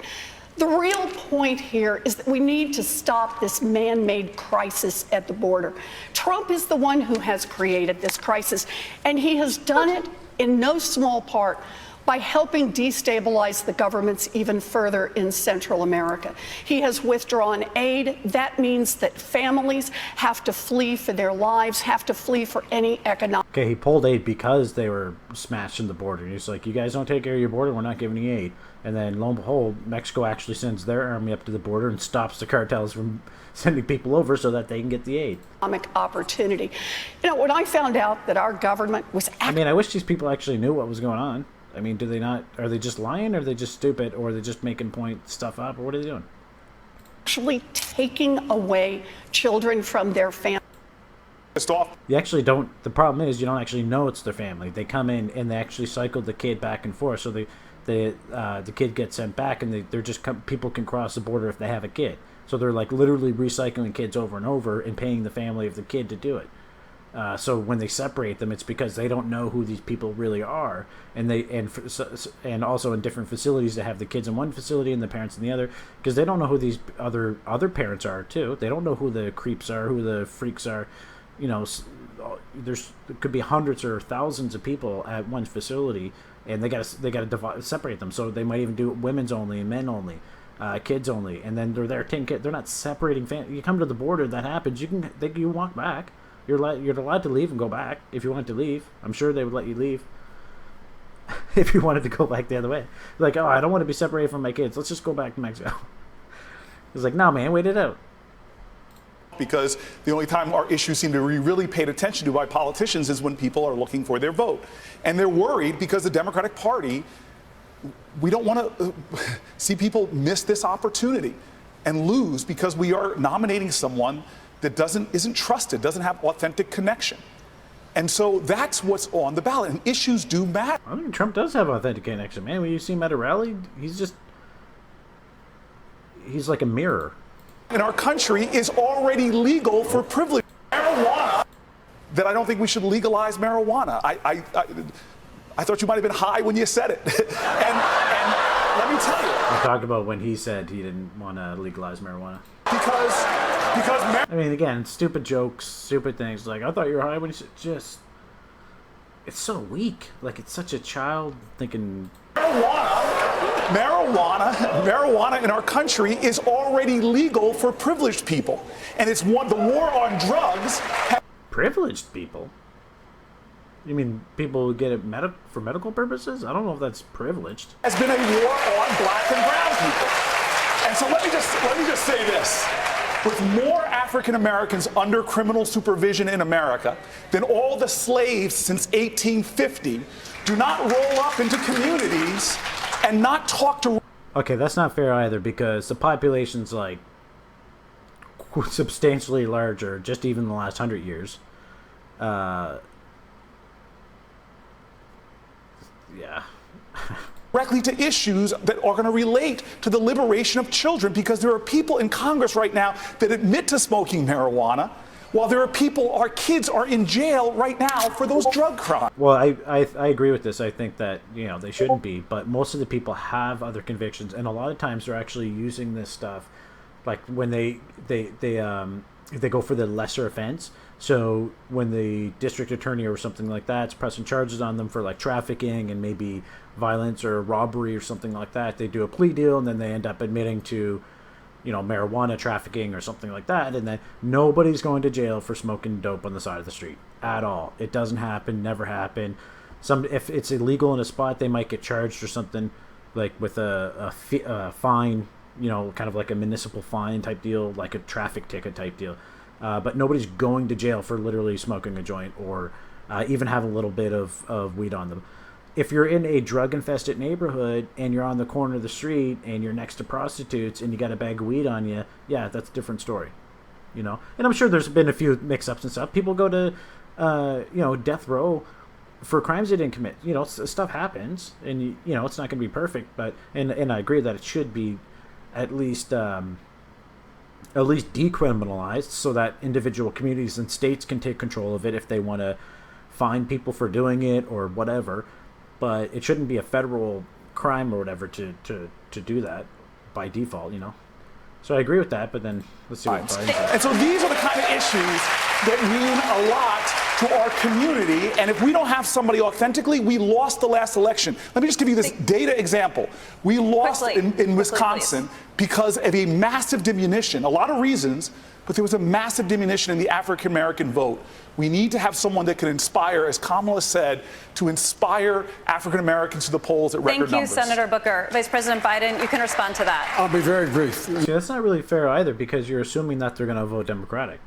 The real point here is that we need to stop this man-made crisis at the border. Trump is the one who has created this crisis, and he has done it in no small part by helping destabilize the governments even further in Central America. He has withdrawn aid. That means that families have to flee for their lives, have to flee for any economic. Okay, he pulled aid because they were smashing the border. He's like, you guys don't take care of your border, we're not giving you aid. And then, lo and behold, Mexico actually sends their army up to the border and stops the cartels from sending people over so that they can get the aid. Economic opportunity. You know, when I found out that our government was... I mean, I wish these people actually knew what was going on. I mean, do they not? Are they just lying, or are they just stupid, or are they just making stuff up, or what are they doing? Actually taking away children from their families. You actually don't. The problem is you don't actually know it's their family. They come in and they actually cycle the kid back and forth. So the kid gets sent back, and they're just people can cross the border if they have a kid. So they're like literally recycling kids over and over and paying the family of the kid to do it. So when they separate them, it's because they don't know who these people really are, and also in different facilities they have the kids in one facility and the parents in the other, because they don't know who these other parents are too. They don't know who the creeps are, who the freaks are. You know, there could be hundreds or thousands of people at one facility, and they got to separate them. So they might even do women's only and men only, kids only, and then they're there taking kids. They're not separating families. You come to the border, that happens. You walk back. You're allowed to leave and go back if you want to leave. I'm sure they would let you leave if you wanted to go back the other way. Like, oh, I don't want to be separated from my kids. Let's just go back to Mexico. It's like, no, man, wait it out. Because the only time our issues seem to be really paid attention to by politicians is when people are looking for their vote. And they're worried because the Democratic Party, we don't want to see people miss this opportunity and lose because we are nominating someone that isn't trusted, doesn't have authentic connection. And so that's what's on the ballot. And issues do matter. I think Trump does have authentic connection, man. When you see him at a rally, he's like a mirror. In our country is already legal for privilege. Marijuana, that I don't think we should legalize marijuana. I thought you might have been high when you said it. and let me tell you. I talked about when he said he didn't want to legalize marijuana. Because I mean, again, stupid jokes, stupid things. Like, I thought you were high when you said, just, it's so weak. Like, it's such a child thinking. Marijuana in our country is already legal for privileged people. And it's the war on drugs. Privileged people? You mean people who get it for medical purposes? I don't know if that's privileged. Has been a war on black and brown people. And so let me just say this. With more African Americans under criminal supervision in America than all the slaves since 1850, do not roll up into communities and not talk to. Okay, that's not fair either, because the population's like substantially larger, just even in the last 100 years. Yeah. Directly to issues that are going to relate to the liberation of children, because there are people in Congress right now that admit to smoking marijuana, while there are people, our kids are in jail right now for those drug crimes. Well, I agree with this. I think that, they shouldn't be, but most of the people have other convictions, and a lot of times they're actually using this stuff, like when they go for the lesser offense. So when the district attorney or something like that's pressing charges on them for like trafficking and maybe violence or robbery or something like that, they do a plea deal and then they end up admitting to, marijuana trafficking or something like that, and then nobody's going to jail for smoking dope on the side of the street at all. It doesn't happen, never happen. If it's illegal in a spot, they might get charged or something, like with a fine, kind of like a municipal fine type deal, like a traffic ticket type deal. But nobody's going to jail for literally smoking a joint or even have a little bit of weed on them. If you're in a drug-infested neighborhood and you're on the corner of the street and you're next to prostitutes and you got a bag of weed on you, yeah, that's a different story, And I'm sure there's been a few mix-ups and stuff. People go to, death row for crimes they didn't commit. Stuff happens, and it's not going to be perfect. But and I agree that it should be at least decriminalized so that individual communities and states can take control of it if they want to fine people for doing it or whatever. But it shouldn't be a federal crime or whatever to do that by default, So I agree with that, but then let's see what Biden says. And so these are the kind of issues that mean a lot to our community. And if we don't have somebody authentically, we lost the last election. Let me just give you this data example. We lost in Wisconsin because of a massive diminution, a lot of reasons, but there was a massive diminution in the African American vote. We need to have someone that can inspire, as Kamala said, to inspire African Americans to the polls at record numbers. Thank you, Senator Booker. Vice President Biden, you can respond to that. I'll be very brief. See, that's not really fair either, because you're assuming that they're going to vote Democratic.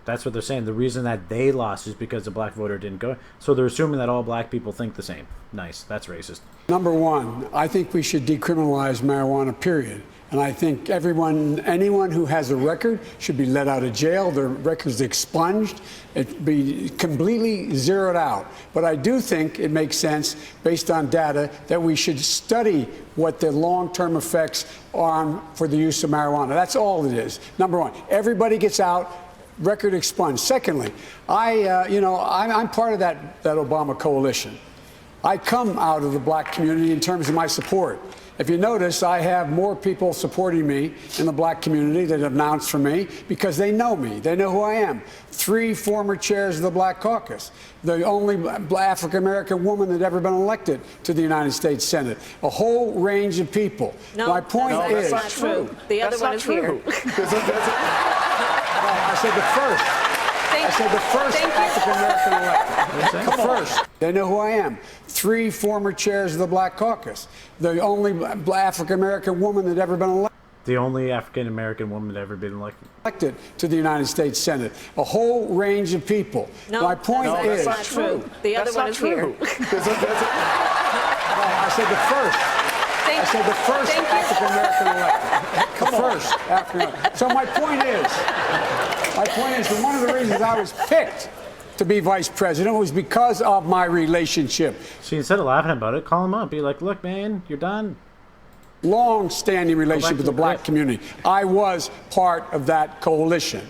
That's what they're saying. The reason that they lost is because the black voter didn't go. So they're assuming that all black people think the same. Nice. That's racist. Number one, I think we should decriminalize marijuana, period. And I think anyone who has a record should be let out of jail, their records expunged, it be completely zeroed out. But I do think it makes sense, based on data, that we should study what the long-term effects are for the use of marijuana. That's all it is. Number one, everybody gets out, record expunged. Secondly, I'm part of that Obama coalition. I come out of the black community in terms of my support. If you notice, I have more people supporting me in the black community that have announced for me because they know me. They know who I am. 3 former chairs of the Black Caucus. The only African-American woman that ever been elected to the United States Senate. A whole range of people. No, My point is, that's not true. The other one is here. I said the first. I said the first African American elected. Come First. They know who I am. 3 former chairs of the Black Caucus. The only African American woman that ever been elected. The only African American woman that ever been elected To the United States Senate. A whole range of people. No, my point is. that's not true. The other one is here. I said the first. I said the first African American elected. The first African American. So my point is that one of the reasons I was picked to be vice president was because of my relationship. See, instead of laughing about it, call him up. Be like, look, man, you're done. Long-standing relationship with the black community. I was part of that coalition.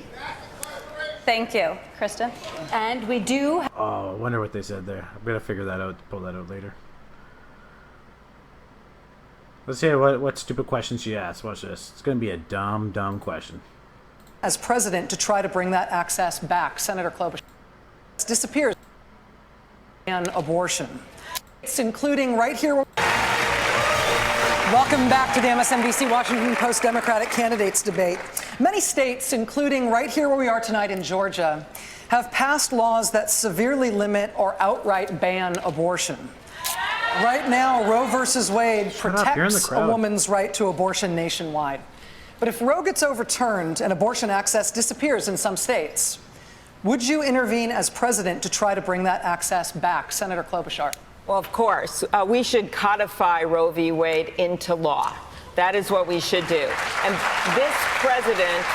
Thank you, Krista. And we do. Oh, I wonder what they said there. I'm gonna figure that out. Pull that out later. Let's hear what stupid question she asked. Watch this. It's gonna be a dumb question. As president, to try to bring that access back, Senator Klobuchar disappears and abortion. It's including right here. Welcome back to the MSNBC Washington Post Democratic Candidates Debate. Many states, including right here where we are tonight in Georgia, have passed laws that severely limit or outright ban abortion. Right now, Roe versus Wade protects a woman's right to abortion nationwide. But if Roe gets overturned and abortion access disappears in some states, would you intervene as president to try to bring that access back? Senator Klobuchar. Well, of course. We should codify Roe v. Wade into law. That is what we should do. And this president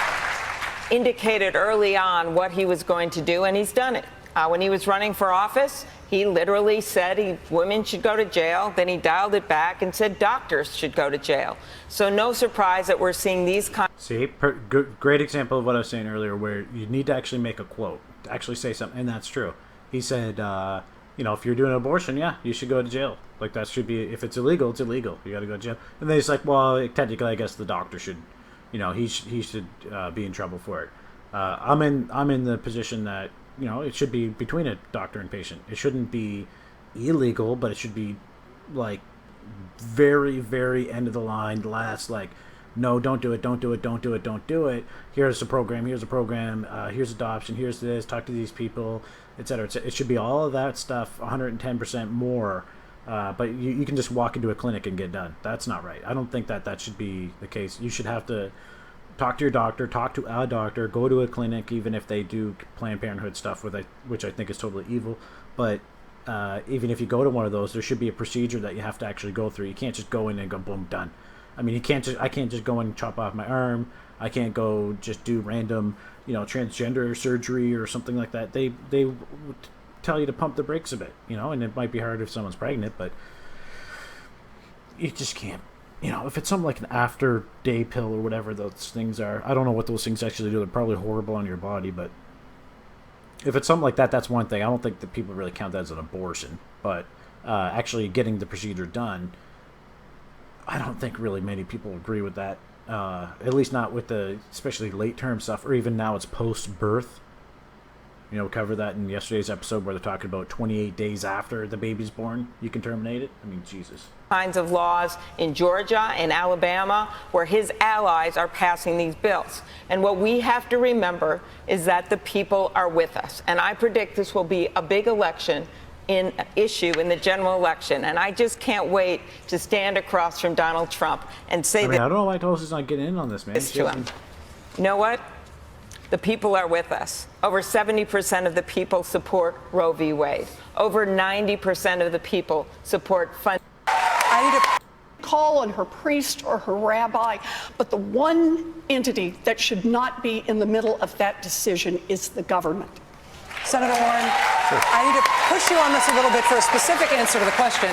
indicated early on what he was going to do, and he's done it. When he was running for office, he literally said women should go to jail. Then he dialed it back and said doctors should go to jail. So no surprise that we're seeing these kinds. See, great example of what I was saying earlier, where you need to actually make a quote, to actually say something, and that's true. He said, if you're doing an abortion, yeah, you should go to jail. Like, that should be, if it's illegal, it's illegal. You got to go to jail. And then he's like, well, technically, I guess the doctor should, he should be in trouble for it. I'm in the position that, it should be between a doctor and patient. It shouldn't be illegal, but it should be, like, very, very end of the line, last, like, no, don't do it, don't do it, don't do it, don't do it. Here's a program, here's adoption, here's this, talk to these people, etc. It should be all of that stuff, 110% more. But you can just walk into a clinic and get done. That's not right. I don't think that should be the case. You should have to talk to your doctor, talk to a doctor, go to a clinic, even if they do Planned Parenthood stuff, which I think is totally evil. But even if you go to one of those, there should be a procedure that you have to actually go through. You can't just go in and go, boom, done. I mean, I can't just go and chop off my arm. I can't go just do random, transgender surgery or something like that. They tell you to pump the brakes a bit, and it might be hard if someone's pregnant, but you just can't. If it's something like an after day pill or whatever those things are, I don't know what those things actually do. They're probably horrible on your body, but if it's something like that, that's one thing. I don't think that people really count that as an abortion, but actually getting the procedure done, I don't think really many people agree with that. At least not with the especially late term stuff, or even now it's post birth. We covered that in yesterday's episode where they're talking about 28 days after the baby's born, you can terminate it. I mean, Jesus. Kinds of laws in Georgia and Alabama where his allies are passing these bills. And what we have to remember is that the people are with us. And I predict this will be a big issue in the general election. And I just can't wait to stand across from Donald Trump and say that. I don't know why Tulsi's not getting in on this, man. To him. You know what? The people are with us. Over 70% of the people support Roe v. Wade. Over 90% of the people support funding. I need to call on her priest or her rabbi, but the one entity that should not be in the middle of that decision is the government. Senator Warren, I need to push you on this a little bit for a specific answer to the question.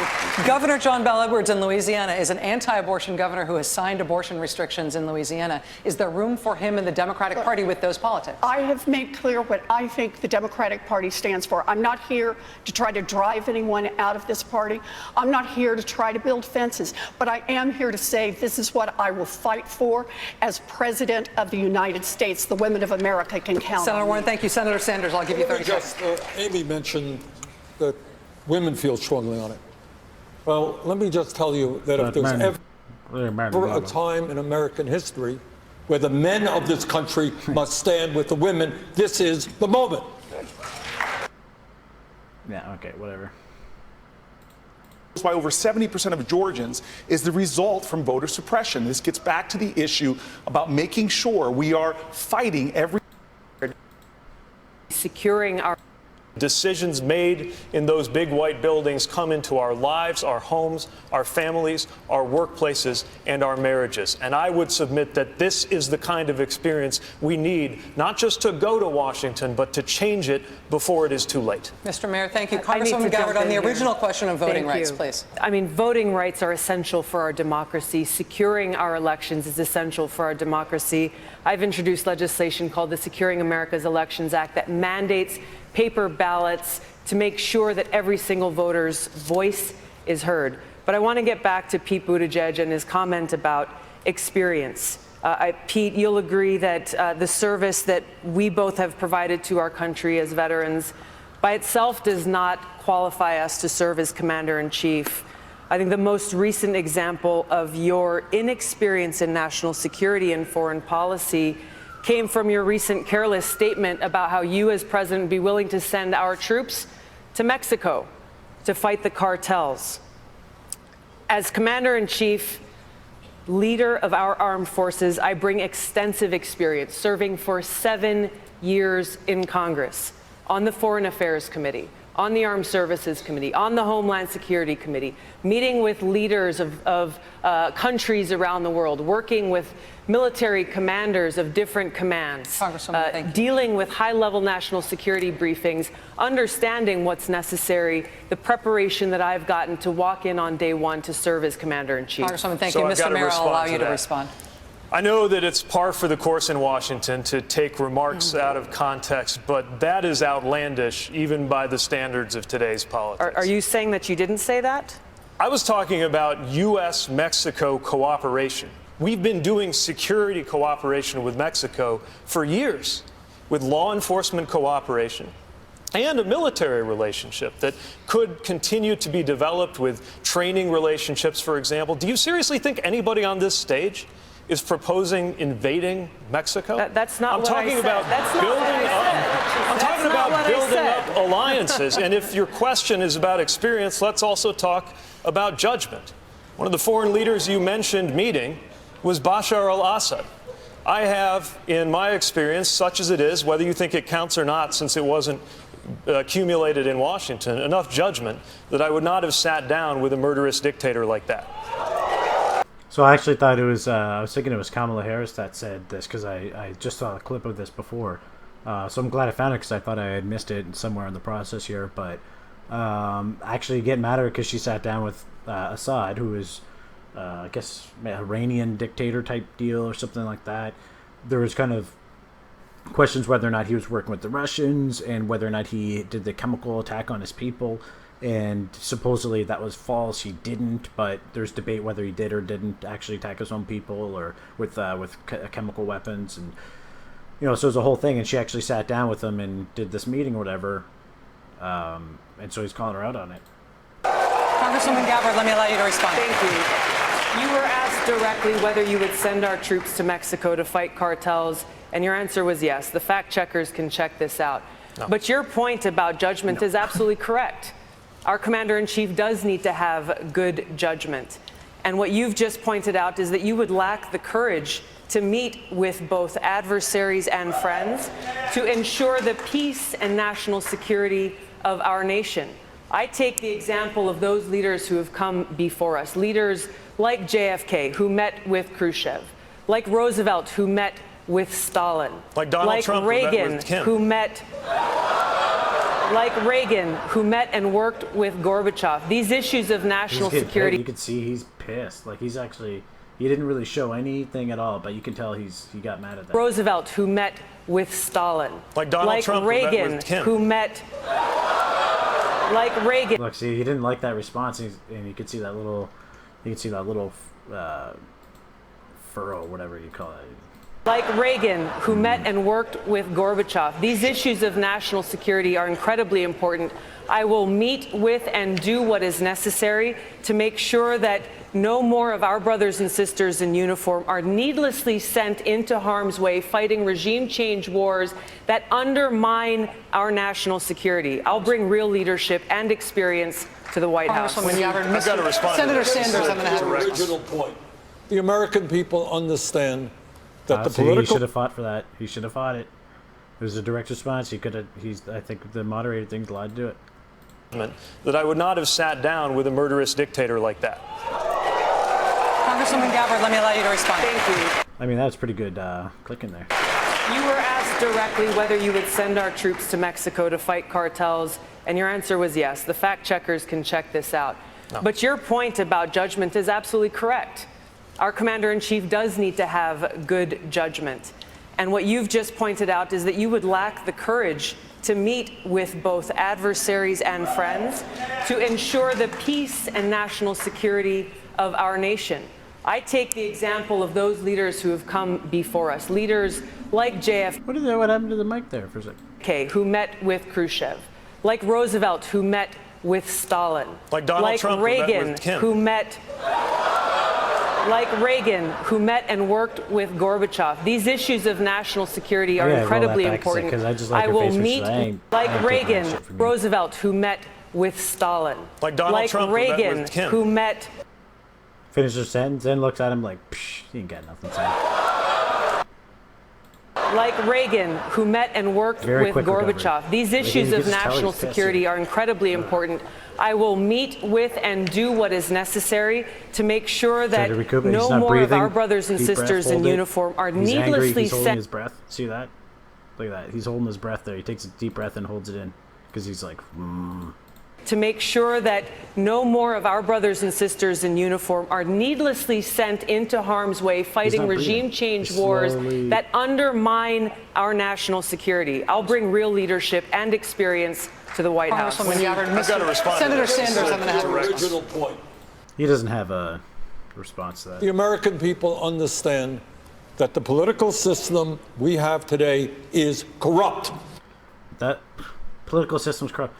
Governor John Bel Edwards in Louisiana is an anti-abortion governor who has signed abortion restrictions in Louisiana. Is there room for him in the Democratic Party with those politics? I have made clear what I think the Democratic Party stands for. I'm not here to try to drive anyone out of this party. I'm not here to try to build fences. But I am here to say this is what I will fight for as President of the United States. The women of America can count Senator on Warren, me. thank you. Senator Sanders, I'll give you 30 seconds. Amy mentioned that women feel strongly on it. Well, let me just tell you that if there's ever a time in American history where the men of this country must stand with the women. This is the moment. Yeah, okay, whatever. By over 70% of Georgians is the result from voter suppression. This gets back to the issue about making sure we are fighting every securing our decisions made in those big white buildings come into our lives, our homes, our families, our workplaces, and our marriages. And I would submit that this is the kind of experience we need, not just to go to Washington, but to change it before it is too late. Mr. Mayor, thank you. I need to Congresswoman jump Gabbard, on in the here. original question of voting Thank rights, you. please. I mean, voting rights are essential for our democracy. Securing our elections is essential for our democracy. I've introduced legislation called the Securing America's Elections Act that mandates paper ballots to make sure that every single voter's voice is heard. But I want to get back to Pete Buttigieg and his comment about experience. Pete, you'll agree that the service that we both have provided to our country as veterans by itself does not qualify us to serve as commander-in-chief. I think the most recent example of your inexperience in national security and foreign policy came from your recent careless statement about how you as president would be willing to send our troops to Mexico to fight the cartels. As commander-in-chief, leader of our armed forces, I bring extensive experience serving for 7 years in Congress, on the Foreign Affairs Committee, on the Armed Services Committee, on the Homeland Security Committee, meeting with leaders of countries around the world, working with military commanders of different commands, dealing with high-level national security briefings, understanding what's necessary, the preparation that I've gotten to walk in on day one to serve as commander-in-chief. Congresswoman, thank you. Mr. Mayor, I'll allow you to respond. I know that it's par for the course in Washington to take remarks out of context, but that is outlandish even by the standards of today's politics. Are you saying that you didn't say that? I was talking about U.S.-Mexico cooperation. We've been doing security cooperation with Mexico for years, with law enforcement cooperation and a military relationship that could continue to be developed with training relationships, for example. Do you seriously think anybody on this stage is proposing invading Mexico? That's not what I said. I'm talking about building up alliances. And if your question is about experience, let's also talk about judgment. One of the foreign leaders you mentioned meeting was Bashar al-Assad. I have, in my experience, such as it is, whether you think it counts or not, since it wasn't accumulated in Washington, enough judgment that I would not have sat down with a murderous dictator like that. So I actually thought it was, I was thinking it was Kamala Harris that said this, because I just saw a clip of this before. So I'm glad I found it, because I thought I had missed it somewhere in the process here. But actually getting mad at her because she sat down with Assad, who is, I guess, Iranian dictator type deal or something like that. There was kind of questions whether or not he was working with the Russians and whether or not he did the chemical attack on his people. And supposedly that was false. He didn't, but there's debate whether he did or didn't actually attack his own people or with chemical weapons, and so it was a whole thing. And she actually sat down with him and did this meeting or whatever, and so he's calling her out on it. Congresswoman Gabbard, let me allow you to respond. Thank you. You were asked directly whether you would send our troops to Mexico to fight cartels, and your answer was yes. The fact checkers can check this out. No. But your point about judgment is absolutely correct. Our commander-in-chief does need to have good judgment. And what you've just pointed out is that you would lack the courage to meet with both adversaries and friends to ensure the peace and national security of our nation. I take the example of those leaders who have come before us, leaders like JFK, who met with Khrushchev, like Roosevelt, who met with Stalin, like Donald Trump, Reagan, who met and worked with Gorbachev. These issues of national security. You can see he's pissed. Like he didn't really show anything at all, but you can tell he got mad at that. Roosevelt, who met with Stalin, like Donald Trump, Reagan, who met like Reagan. Look, see, he didn't like that response, and you could see that little, furrow, whatever you call it. Like Reagan, who met and worked with Gorbachev. These issues of national security are incredibly important. I will meet with and do what is necessary to make sure that no more of our brothers and sisters in uniform are needlessly sent into harm's way fighting regime change wars that undermine our national security. I'll bring real leadership and experience to the White House. I've got to respond. Senator Sanders, I'm going to have a original point. The American people understand that the He political... should have fought for that. He should have fought it. It was a direct response. He could have. I think the moderated thing's allowed to do it. That I would not have sat down with a murderous dictator like that. Congresswoman Gabbard, let me allow you to respond. Thank you. I mean, that was pretty good clicking there. You were asked directly whether you would send our troops to Mexico to fight cartels, and your answer was yes. The fact checkers can check this out. No. But your point about judgment is absolutely correct. Our commander-in-chief does need to have good judgment. And what you've just pointed out is that you would lack the courage to meet with both adversaries and friends to ensure the peace and national security of our nation. I take the example of those leaders who have come before us, leaders like JFK, What happened to the mic there for a second? Who met with Khrushchev, like Roosevelt, who met with Stalin, like Donald Trump, Reagan, who met like Reagan, who met and worked with Gorbachev. These issues of national security are incredibly important. I will meet like Reagan, Roosevelt, who met with Stalin, like Donald Trump, Reagan, who met. Finishes her sentence and looks at him like, psh, he ain't got nothing to say. Like Reagan, who met and worked with Gorbachev. These issues of national security are incredibly important. I will meet with and do what is necessary to make sure that no more of our brothers and sisters in uniform are needlessly He's holding sent. his breath. See that? Look at that. He's holding his breath there. He takes a deep breath and holds it in because he's like, To make sure that no more of our brothers and sisters in uniform are needlessly sent into harm's way fighting regime change wars that undermine our national security. I'll bring real leadership and experience to the White House. I've got to respond. Senator Sanders, I'm going to have a original point. He doesn't have a response to that. The American people understand that the political system we have today is corrupt. That political system's corrupt.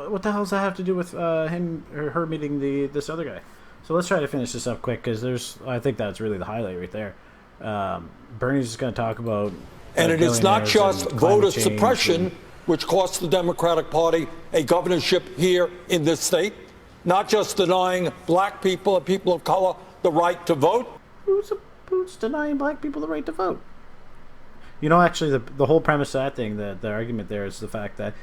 What the hell does that have to do with him or her meeting this other guy? So let's try to finish this up quick because I think that's really the highlight right there. Bernie's just going to talk about. And it is not just voter suppression, which cost the Democratic Party a governorship here in this state, not just denying black people and people of color the right to vote. Who's denying black people the right to vote? You know, actually, the whole premise of that thing, the argument there is the fact that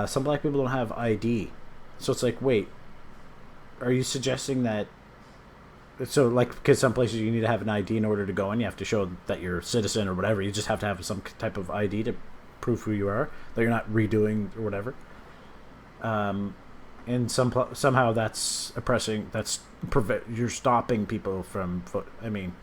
some black people don't have ID. So it's like, wait, are you suggesting that? So, like, because some places you need to have an ID in order to go in. You have to show that you're a citizen or whatever. You just have to have some type of ID to prove who you are, that you're not redoing or whatever. And somehow that's oppressing. You're stopping people from vote. I mean,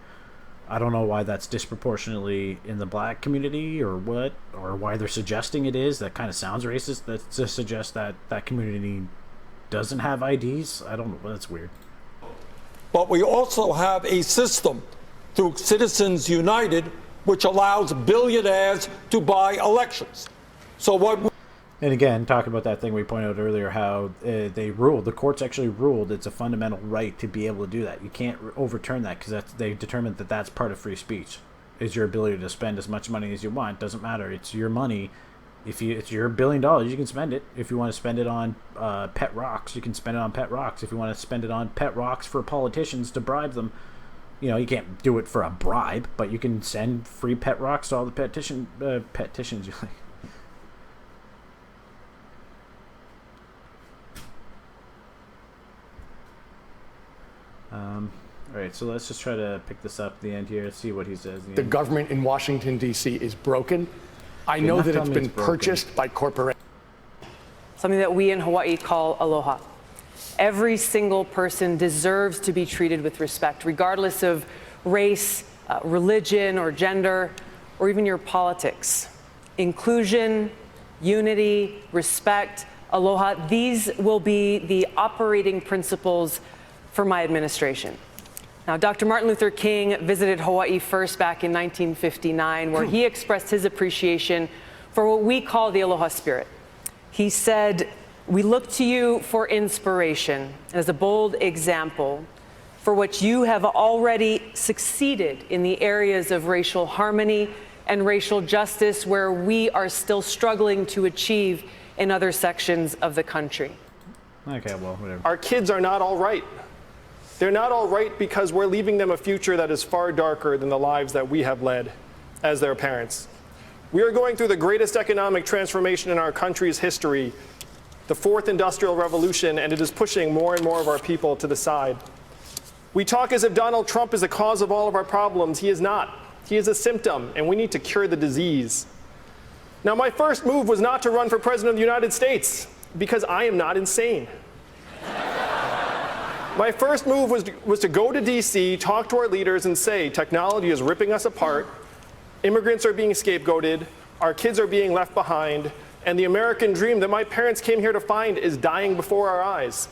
I don't know why that's disproportionately in the black community or what, or why they're suggesting it is. That kind of sounds racist. That to suggest that that community doesn't have IDs. I don't know. That's weird. But we also have a system through Citizens United which allows billionaires to buy elections. So what? And again, talking about that thing we pointed out earlier, how they ruled, the courts actually ruled it's a fundamental right to be able to do that. You can't overturn that because they determined that that's part of free speech, is your ability to spend as much money as you want. Doesn't matter. It's your money. If it's your $1 billion, you can spend it. If you want to spend it on pet rocks, you can spend it on pet rocks. If you want to spend it on pet rocks for politicians to bribe them, you know, you can't do it for a bribe, but you can send free pet rocks to all the petitions. All right, so let's just try to pick this up at the end here, see what he says. The government in Washington, D.C. is broken. I know that it's been purchased by corporations. Something that we in Hawaii call aloha. Every single person deserves to be treated with respect, regardless of race, religion, or gender, or even your politics. Inclusion, unity, respect, aloha, these will be the operating principles for my administration. Now, Dr. Martin Luther King visited Hawaii first back in 1959, where he expressed his appreciation for what we call the Aloha Spirit. He said, "We look to you for inspiration as a bold example for what you have already succeeded in the areas of racial harmony and racial justice, where we are still struggling to achieve in other sections of the country." Okay, well, whatever. Our kids are not all right. They're not all right because we're leaving them a future that is far darker than the lives that we have led as their parents. We are going through the greatest economic transformation in our country's history, the fourth industrial revolution, and it is pushing more and more of our people to the side. We talk as if Donald Trump is the cause of all of our problems. He is not. He is a symptom, and we need to cure the disease. Now, my first move was not to run for president of the United States, because I am not insane. My first move was to go to DC, talk to our leaders, and say, technology is ripping us apart, immigrants are being scapegoated, our kids are being left behind, and the American dream that my parents came here to find is dying before our eyes.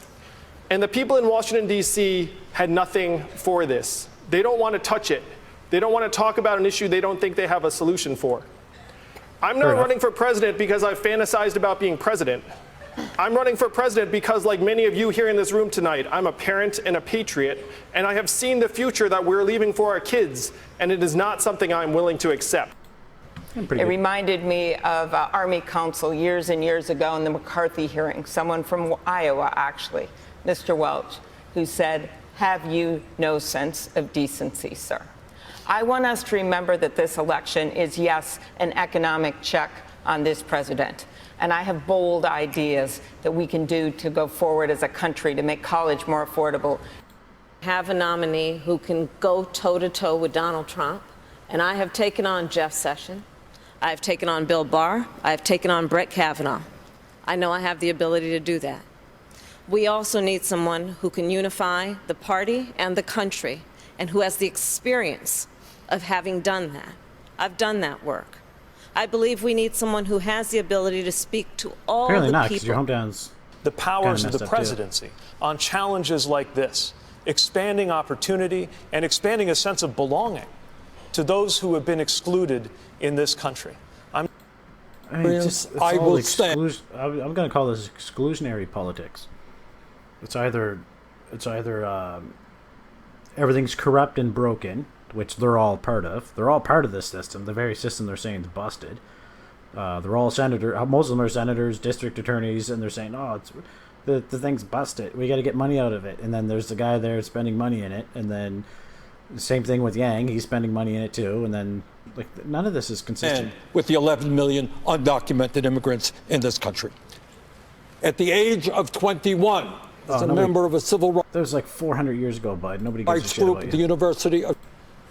And the people in Washington, D.C. had nothing for this. They don't want to touch it. They don't want to talk about an issue they don't think they have a solution for. I'm not running for president because I've fantasized about being president. I'm running for president because, like many of you here in this room tonight, I'm a parent and a patriot, and I have seen the future that we're leaving for our kids, and it is not something I'm willing to accept. It reminded me of Army counsel years and years ago in the McCarthy hearing, someone from Iowa, actually, Mr. Welch, who said, "Have you no sense of decency, sir?" I want us to remember that this election is, yes, an economic check on this president. And I have bold ideas that we can do to go forward as a country to make college more affordable. Have a nominee who can go toe-to-toe with Donald Trump. And I have taken on Jeff Sessions. I have taken on Bill Barr. I have taken on Brett Kavanaugh. I know I have the ability to do that. We also need someone who can unify the party and the country, and who has the experience of having done that. I've done that work. I believe we need someone who has the ability to speak to all Apparently the not, people. Your hometown's the powers of the too. presidency on challenges like this, expanding opportunity and expanding a sense of belonging to those who have been excluded in this country. I mean, I'm going to call this exclusionary politics. It's either everything's corrupt and broken, which they're all part of. They're all part of this system, the very system they're saying is busted. They're all most of them are senators, district attorneys, and they're saying, "Oh, it's the thing's busted. We got to get money out of it." And then there's the guy there spending money in it, and then the same thing with Yang. He's spending money in it too, and then none of this is consistent. And with the 11 million undocumented immigrants in this country, at the age of 21, as a member of a civil rights. That was like 400 years ago, bud. Nobody gives a shit group about at the you. University of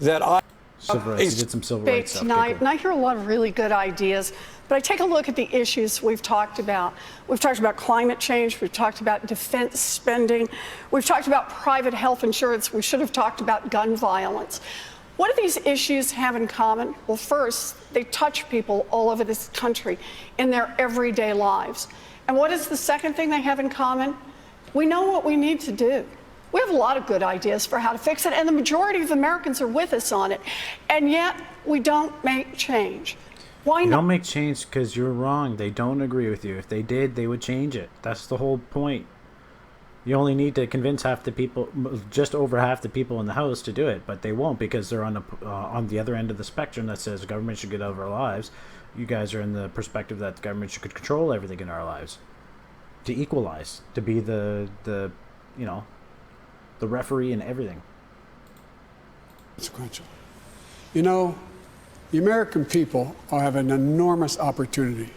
that I. Civil rights. You did some civil rights stuff. Tonight, and I hear a lot of really good ideas, but I take a look at the issues we've talked about. We've talked about climate change. We've talked about defense spending. We've talked about private health insurance. We should have talked about gun violence. What do these issues have in common? Well, first, they touch people all over this country in their everyday lives. And what is the second thing they have in common? We know what we need to do. We have a lot of good ideas for how to fix it, and the majority of Americans are with us on it. And yet, we don't make change. Why They not? don't make change because you're wrong. They don't agree with you. If they did, they would change it. That's the whole point. You only need to convince half the people, just over half the people in the House, to do it, but they won't because they're on the other end of the spectrum that says the government should get out of our lives. You guys are in the perspective that the government should control everything in our lives, to equalize, to be the referee and everything. Consequential. You know, the American people have an enormous opportunity.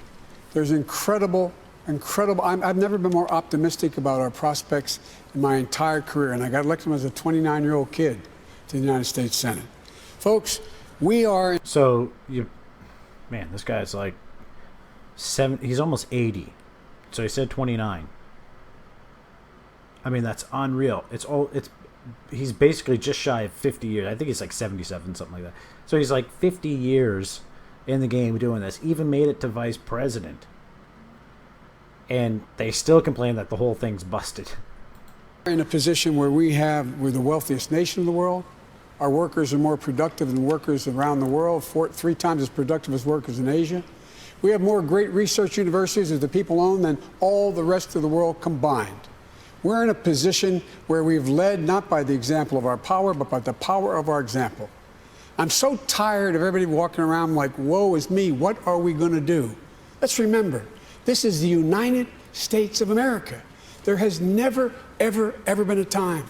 There's incredible. I've never been more optimistic about our prospects in my entire career, and I got elected as a 29-year-old kid to the United States Senate. Folks, we are. So man, this guy's like he's almost 80. So he said 29. I mean, that's unreal. He's basically just shy of 50 years. I think he's like 77, something like that. So he's like 50 years in the game doing this. Even made it to vice president. And they still complain that the whole thing's busted. In a position where we're the wealthiest nation in the world. Our workers are more productive than workers around the world, 3 times as productive as workers in Asia. We have more great research universities that the people own than all the rest of the world combined. We're in a position where we've led not by the example of our power, but by the power of our example. I'm so tired of everybody walking around like, woe is me, what are we going to do? Let's remember, this is the United States of America. There has never, ever, ever been a time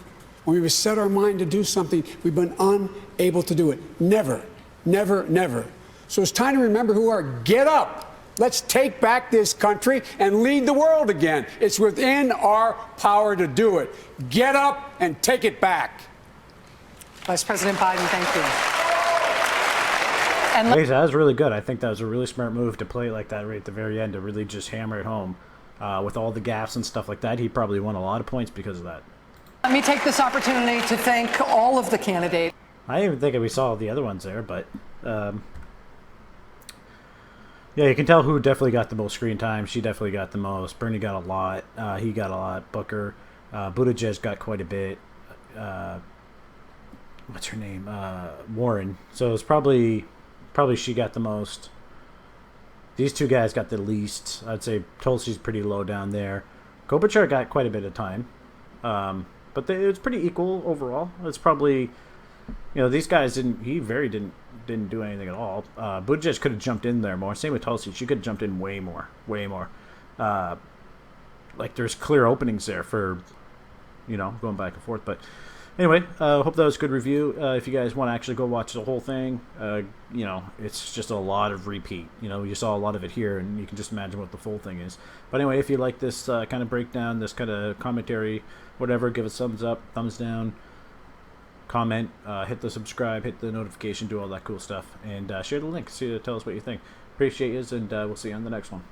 when we've set our mind to do something, we've been unable to do it. Never, never, never. So it's time to remember who we are. Get up. Let's take back this country and lead the world again. It's within our power to do it. Get up and take it back. Vice President Biden, thank you. And that was really good. I think that was a really smart move to play like that right at the very end, to really just hammer it home. With all the gaffes and stuff like that, he probably won a lot of points because of that. Let me take this opportunity to thank all of the candidates. I didn't even think we saw the other ones there, but yeah, you can tell who definitely got the most screen time. She definitely got the most. Bernie got a lot. He got a lot. Booker. Buttigieg got quite a bit. What's her name? Warren. So it's probably she got the most. These two guys got the least. I'd say Tulsi's pretty low down there. Klobuchar got quite a bit of time. But it was pretty equal overall. It's probably, these guys didn't do anything at all. Buttigieg could have jumped in there more. Same with Tulsi. She could have jumped in way more. Like there's clear openings there for, going back and forth. But anyway, hope that was a good review. If you guys want to actually go watch the whole thing, it's just a lot of repeat. You saw a lot of it here, and you can just imagine what the full thing is. But anyway, if you like this kind of breakdown, this kind of commentary, whatever, give us thumbs up, thumbs down, comment, hit the subscribe, hit the notification, do all that cool stuff, and share the link. Tell us what you think. Appreciate you, and we'll see you on the next one.